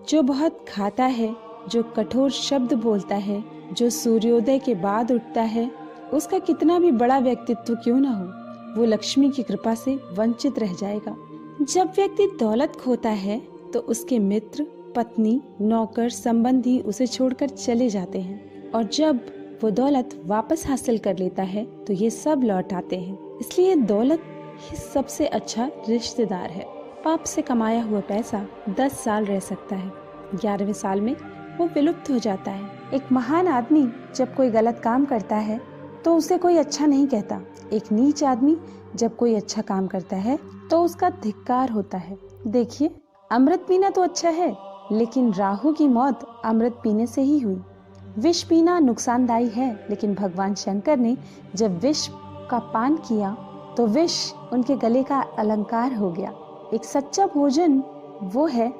जो बहुत खाता है, जो कठोर शब्द बोलता है, जो सूर्योदय के बाद उठता है, उसका कितना भी बड़ा व्यक्तित्व क्यों न हो, वो लक्ष्मी की कृपा से वंचित रह जाएगा। जब व्यक्ति दौलत खोता है तो उसके मित्र, पत्नी, नौकर, संबंधी उसे छोड़कर चले जाते हैं और जब वो दौलत वापस हासिल कर लेता है तो ये सब लौट आते हैं। इसलिए दौलत ही सबसे अच्छा रिश्तेदार है। पाप से कमाया हुआ पैसा 10 साल रह सकता है, 11वें साल में वो विलुप्त हो जाता है। एक महान आदमी जब कोई गलत काम करता है तो उसे कोई अच्छा नहीं कहता। एक नीच आदमी जब कोई अच्छा काम करता है तो उसका धिक्कार होता है। देखिए, अमृत पीना तो अच्छा है, लेकिन राहु की मौत अमृत पीने से ही हुई। विष पीना नुकसानदायी है, लेकिन भगवान शंकर ने जब विष का पान किया तो विष उनके गले का अलंकार हो गया। एक सच्चा भोजन वो है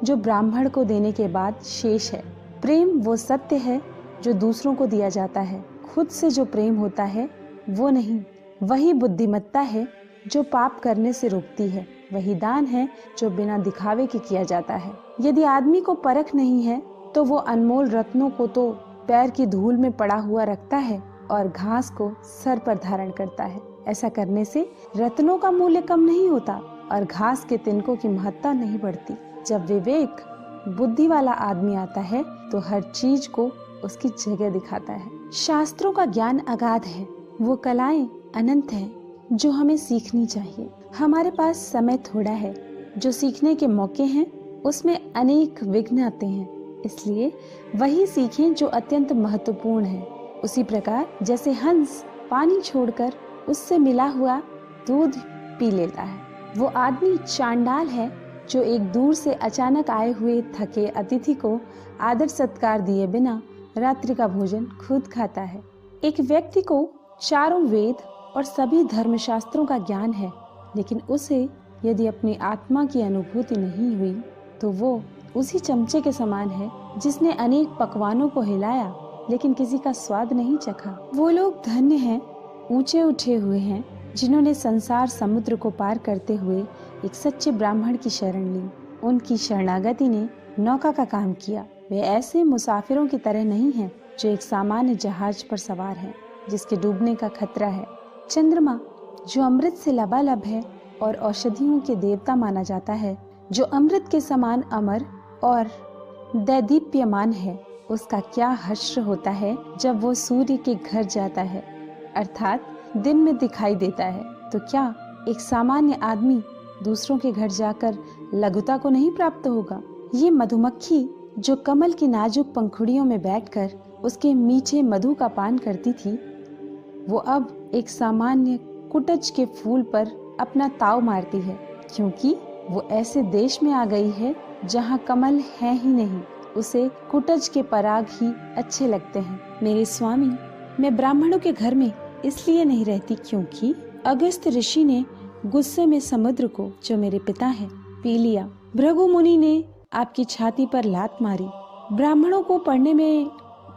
जो ब्राह्मण को देने के बाद शेष है। प्रेम वो सत्य है जो दूसरों को दिया जाता है। खुद से जो प्रेम होता है वो नहीं। वही बुद्धिमत्ता है जो पाप करने से रोकती है। वही दान है जो बिना दिखावे के किया जाता है। यदि आदमी को परख नहीं है तो वो अनमोल रत्नों को तो पैर की धूल में पड़ा हुआ रखता है और घास को सर पर धारण करता है। ऐसा करने से रत्नों का मूल्य कम नहीं होता और घास के तिनकों की महत्ता नहीं बढ़ती। जब विवेक बुद्धि वाला आदमी आता है तो हर चीज को उसकी जगह दिखाता है। शास्त्रों का ज्ञान अगाध है, वो कलाएं अनंत है जो हमें सीखनी चाहिए। हमारे पास समय थोड़ा है, जो सीखने के मौके हैं उसमें अनेक विघ्न आते हैं, इसलिए वही सीखें जो अत्यंत महत्वपूर्ण है। उसी प्रकार जैसे हंस पानी छोड़कर उससे मिला हुआ दूध पी लेता है, वो आदमी चांडाल है जो एक दूर से अचानक आए हुए थके अतिथि को आदर सत्कार दिए बिना रात्रि का भोजन खुद खाता है। एक व्यक्ति को चारों वेद और सभी धर्मशास्त्रों का ज्ञान है, लेकिन उसे यदि अपनी आत्मा की अनुभूति नहीं हुई तो वो उसी चमचे के समान है जिसने अनेक पकवानों को हिलाया लेकिन किसी का स्वाद नहीं चखा। वो लोग धन्य हैं, ऊंचे उठे हुए हैं, जिन्होंने संसार समुद्र को पार करते हुए एक सच्चे ब्राह्मण की शरण ली। उनकी शरणागति ने नौका का काम किया। वे ऐसे मुसाफिरों की तरह नहीं हैं जो एक सामान्य जहाज पर सवार हैं जिसके डूबने का खतरा है। चंद्रमा जो अमृत से लबालब है और औषधियों के देवता माना जाता है, जो अमृत के समान अमर और दैदीप्यमान है, उसका क्या हश्र होता है जब वो सूर्य के घर जाता है, अर्थात दिन में दिखाई देता है। तो क्या एक सामान्य आदमी दूसरों के घर जाकर लघुता को नहीं प्राप्त होगा? ये मधुमक्खी जो कमल की नाजुक पंखुड़ियों में बैठकर उसके मीठे मधु का पान करती थी, वो अब एक सामान्य कुटज के फूल पर अपना ताव मारती है, क्योंकि वो ऐसे देश में आ गई है जहाँ कमल है ही नहीं। उसे कुटज के पराग ही अच्छे लगते हैं। मेरे स्वामी, मैं ब्राह्मणों के घर में इसलिए नहीं रहती क्योंकि अगस्त ऋषि ने गुस्से में समुद्र को, जो मेरे पिता हैं, पी लिया। भृगु मुनि ने आपकी छाती पर लात मारी। ब्राह्मणों को पढ़ने में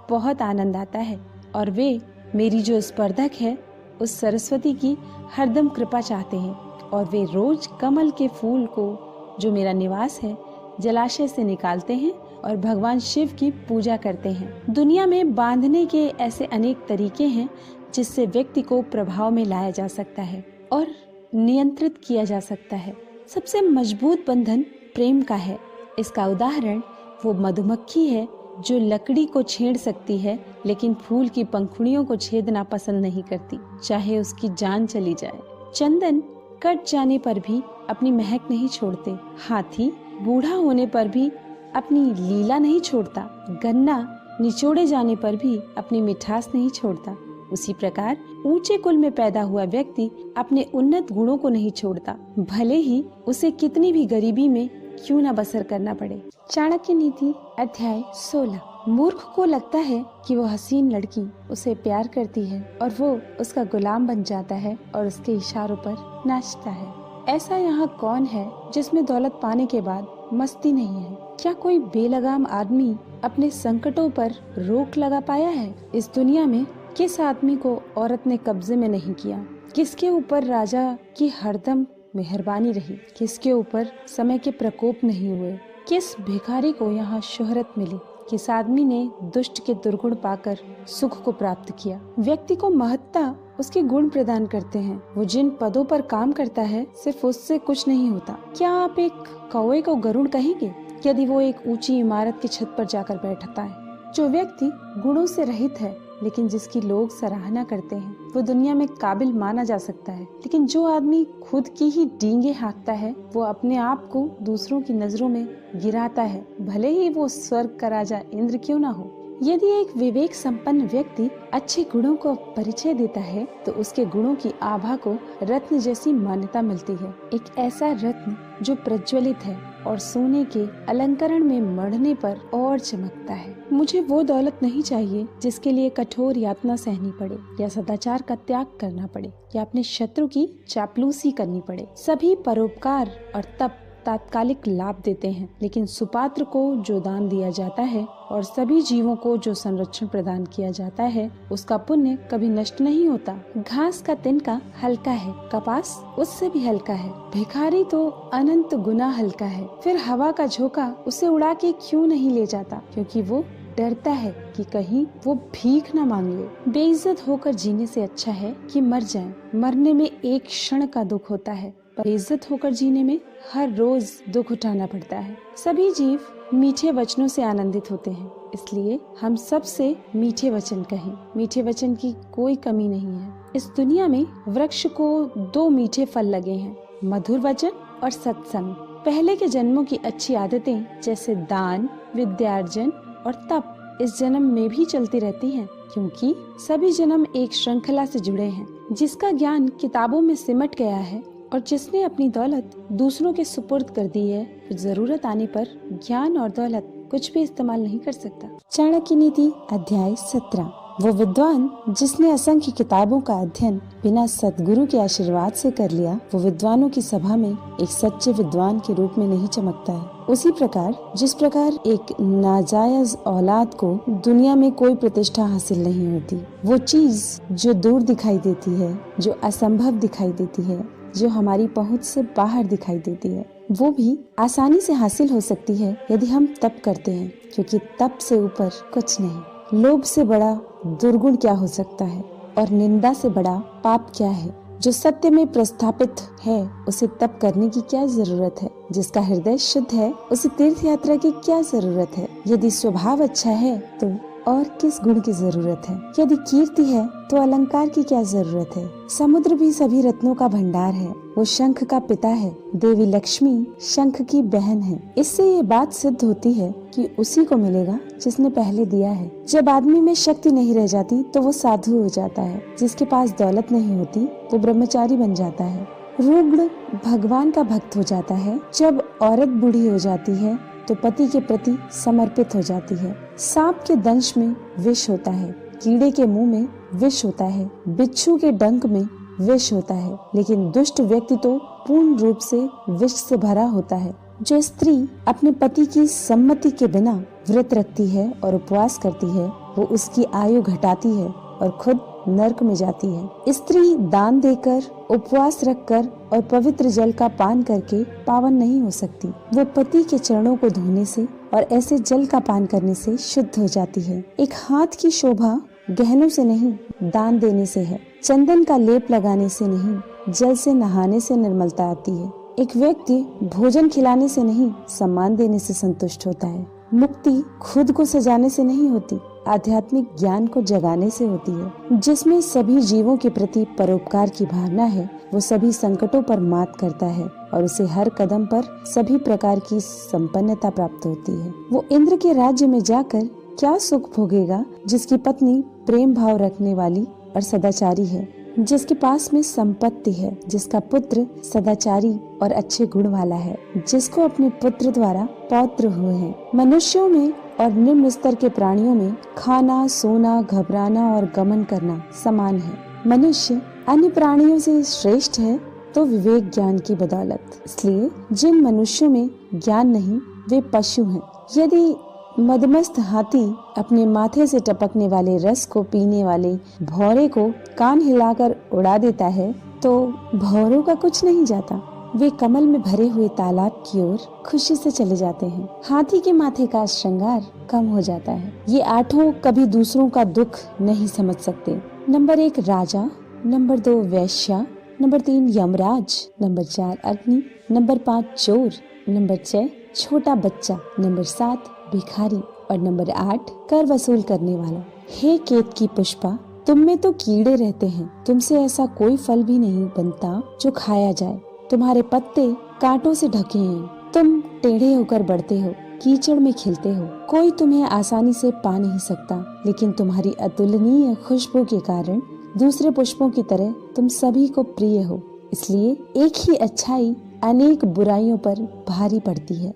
बहुत आनंद आता है और वे मेरी जो स्पर्धक है उस सरस्वती की हरदम कृपा चाहते हैं और वे रोज कमल के फूल को, जो मेरा निवास है, जलाशय से निकालते हैं और भगवान शिव की पूजा करते हैं। दुनिया में बांधने के ऐसे अनेक तरीके हैं जिससे व्यक्ति को प्रभाव में लाया जा सकता है और नियंत्रित किया जा सकता है। सबसे मजबूत बंधन प्रेम का है। इसका उदाहरण वो मधुमक्खी है जो लकड़ी को छेड़ सकती है लेकिन फूल की पंखुड़ियों को छेदना पसंद नहीं करती, चाहे उसकी जान चली जाए। चंदन कट जाने पर भी अपनी महक नहीं छोड़ते। हाथी बूढ़ा होने पर भी अपनी लीला नहीं छोड़ता। गन्ना निचोड़े जाने पर भी अपनी मिठास नहीं छोड़ता। उसी प्रकार ऊंचे कुल में पैदा हुआ व्यक्ति अपने उन्नत गुणों को नहीं छोड़ता, भले ही उसे कितनी भी गरीबी में क्यों न बसर करना पड़े। चाणक्य नीति अध्याय 16। मूर्ख को लगता है कि वो हसीन लड़की उसे प्यार करती है और वो उसका गुलाम बन जाता है और उसके इशारों पर नाचता है। ऐसा यहाँ कौन है जिसमें दौलत पाने के बाद मस्ती नहीं है? क्या कोई बेलगाम आदमी अपने संकटों पर रोक लगा पाया है? इस दुनिया में किस आदमी को औरत ने कब्जे में नहीं किया? किसके ऊपर राजा की हरदम मेहरबानी रही? किसके ऊपर समय के प्रकोप नहीं हुए? किस भिखारी को यहाँ शोहरत मिली? किस आदमी ने दुष्ट के दुर्गुण पाकर सुख को प्राप्त किया? व्यक्ति को महत्ता उसके गुण प्रदान करते हैं। वो जिन पदों पर काम करता है सिर्फ उससे कुछ नहीं होता। क्या आप एक कौवे को गरुड़ कहेंगे यदि वो एक ऊंची इमारत की छत पर जाकर बैठता है? जो व्यक्ति गुणों से रहित है लेकिन जिसकी लोग सराहना करते हैं वो दुनिया में काबिल माना जा सकता है। लेकिन जो आदमी खुद की ही डींगे हाँकता है वो अपने आप को दूसरों की नजरों में गिराता है, भले ही वो स्वर्ग का राजा इंद्र क्यों ना हो। यदि एक विवेक संपन्न व्यक्ति अच्छे गुणों को परिचय देता है तो उसके गुणों की आभा को रत्न जैसी मान्यता मिलती है। एक ऐसा रत्न जो प्रज्वलित है और सोने के अलंकरण में मढ़ने पर और चमकता है। मुझे वो दौलत नहीं चाहिए जिसके लिए कठोर यातना सहनी पड़े या सदाचार का त्याग करना पड़े या अपने शत्रु की चापलूसी करनी पड़े। सभी परोपकार और तप तात्कालिक लाभ देते हैं, लेकिन सुपात्र को जो दान दिया जाता है और सभी जीवों को जो संरक्षण प्रदान किया जाता है उसका पुण्य कभी नष्ट नहीं होता। घास का तिनका हल्का है, कपास उससे भी हल्का है, भिखारी तो अनंत गुना हल्का है। फिर हवा का झोंका उसे उड़ा के क्यों नहीं ले जाता? क्योंकि वो डरता है कि कहीं वो भीख न मांग ले। बेइज्जत होकर जीने से अच्छा है कि मर जाएं। मरने में एक क्षण का दुख होता है, पर इज्जत होकर जीने में हर रोज दुख उठाना पड़ता है। सभी जीव मीठे वचनों से आनंदित होते हैं, इसलिए हम सब से मीठे वचन कहें। मीठे वचन की कोई कमी नहीं है। इस दुनिया में वृक्ष को 2 मीठे फल लगे हैं, मधुर वचन और सत्संग। पहले के जन्मों की अच्छी आदतें जैसे दान, विद्यार्जन और तप इस जन्म में भी चलती रहती हैं, क्योंकि सभी जन्म एक श्रृंखला से जुड़े हैं। जिसका ज्ञान किताबों में सिमट गया है और जिसने अपनी दौलत दूसरों के सुपुर्द कर दी है, जरूरत आने पर ज्ञान और दौलत कुछ भी इस्तेमाल नहीं कर सकता। चाणक्य नीति अध्याय 17। वो विद्वान जिसने असंख्य किताबों का अध्ययन बिना सद्गुरु के आशीर्वाद से कर लिया, वो विद्वानों की सभा में एक सच्चे विद्वान के रूप में नहीं चमकता है। उसी प्रकार जिस प्रकार एक नाजायज औलाद को दुनिया में कोई प्रतिष्ठा हासिल नहीं होती, वो चीज जो दूर दिखाई देती है, जो असंभव दिखाई देती है, जो हमारी पहुंच से बाहर दिखाई देती है, वो भी आसानी से हासिल हो सकती है यदि हम तप करते हैं, क्योंकि तप से ऊपर कुछ नहीं। लोभ से बड़ा दुर्गुण क्या हो सकता है और निंदा से बड़ा पाप क्या है? जो सत्य में प्रस्थापित है उसे तप करने की क्या जरूरत है? जिसका हृदय शुद्ध है उसे तीर्थ यात्रा की क्या जरूरत है? यदि स्वभाव अच्छा है तो और किस गुण की जरूरत है? यदि कीर्ति है तो अलंकार की क्या जरूरत है? समुद्र भी सभी रत्नों का भंडार है। वो शंख का पिता है, देवी लक्ष्मी शंख की बहन है। इससे ये बात सिद्ध होती है कि उसी को मिलेगा जिसने पहले दिया है। जब आदमी में शक्ति नहीं रह जाती तो वो साधु हो जाता है। जिसके पास दौलत नहीं होती वो ब्रह्मचारी बन जाता है। रुग्ण भगवान का भक्त हो जाता है। जब औरत बूढ़ी हो जाती है तो पति के प्रति समर्पित हो जाती है। सांप के दंश में विष होता है, कीड़े के मुंह में विष होता है, बिच्छू के डंक में विष होता है, लेकिन दुष्ट व्यक्ति तो पूर्ण रूप से विष से भरा होता है। जो स्त्री अपने पति की सम्मति के बिना व्रत रखती है और उपवास करती है, वो उसकी आयु घटाती है और खुद नरक में जाती है। स्त्री दान देकर, उपवास रखकर और पवित्र जल का पान करके पावन नहीं हो सकती। वो पति के चरणों को धोने से और ऐसे जल का पान करने से शुद्ध हो जाती है। एक हाथ की शोभा गहनों से नहीं, दान देने से है। चंदन का लेप लगाने से नहीं, जल से नहाने से निर्मलता आती है। एक व्यक्ति भोजन खिलाने से नहीं, सम्मान देने से संतुष्ट होता है। मुक्ति खुद को सजाने से नहीं होती, आध्यात्मिक ज्ञान को जगाने से होती है। जिसमें सभी जीवों के प्रति परोपकार की भावना है, वो सभी संकटों पर मात करता है और उसे हर कदम पर सभी प्रकार की संपन्नता प्राप्त होती है। वो इंद्र के राज्य में जाकर क्या सुख भोगेगा जिसकी पत्नी प्रेम भाव रखने वाली और सदाचारी है। जिसके पास में संपत्ति है, जिसका पुत्र सदाचारी और अच्छे गुण वाला है, जिसको अपने पुत्र द्वारा पौत्र हुए हैं। मनुष्यों में और निम्न स्तर के प्राणियों में खाना, सोना, घबराना और गमन करना समान है। मनुष्य अन्य प्राणियों से श्रेष्ठ है तो विवेक ज्ञान की बदौलत। इसलिए जिन मनुष्यों में ज्ञान नहीं वे पशु हैं। यदि मदमस्त हाथी अपने माथे से टपकने वाले रस को पीने वाले भौरे को कान हिलाकर उड़ा देता है तो भौरों का कुछ नहीं जाता। वे कमल में भरे हुए तालाब की ओर खुशी से चले जाते हैं। हाथी के माथे का श्रृंगार कम हो जाता है। ये आठों कभी दूसरों का दुख नहीं समझ सकते। नंबर 1 राजा, नंबर 2 वैश्या, नंबर 3 यमराज, नंबर 4 अग्नि, नंबर 5 चोर, नंबर 6 छोटा बच्चा, नंबर 7 भिखारी और नंबर 8 कर वसूल करने वाला। हे केत की पुष्पा, तुम में तो कीड़े रहते हैं, तुमसे ऐसा कोई फल भी नहीं बनता जो खाया जाए। तुम्हारे पत्ते कांटों से ढके हैं, तुम टेढ़े होकर बढ़ते हो, कीचड़ में खिलते हो, कोई तुम्हें आसानी से पा नहीं सकता। लेकिन तुम्हारी अतुलनीय खुशबू के कारण दूसरे पुष्पों की तरह तुम सभी को प्रिय हो। इसलिए एक ही अच्छाई अनेक बुराइयों पर भारी पड़ती है।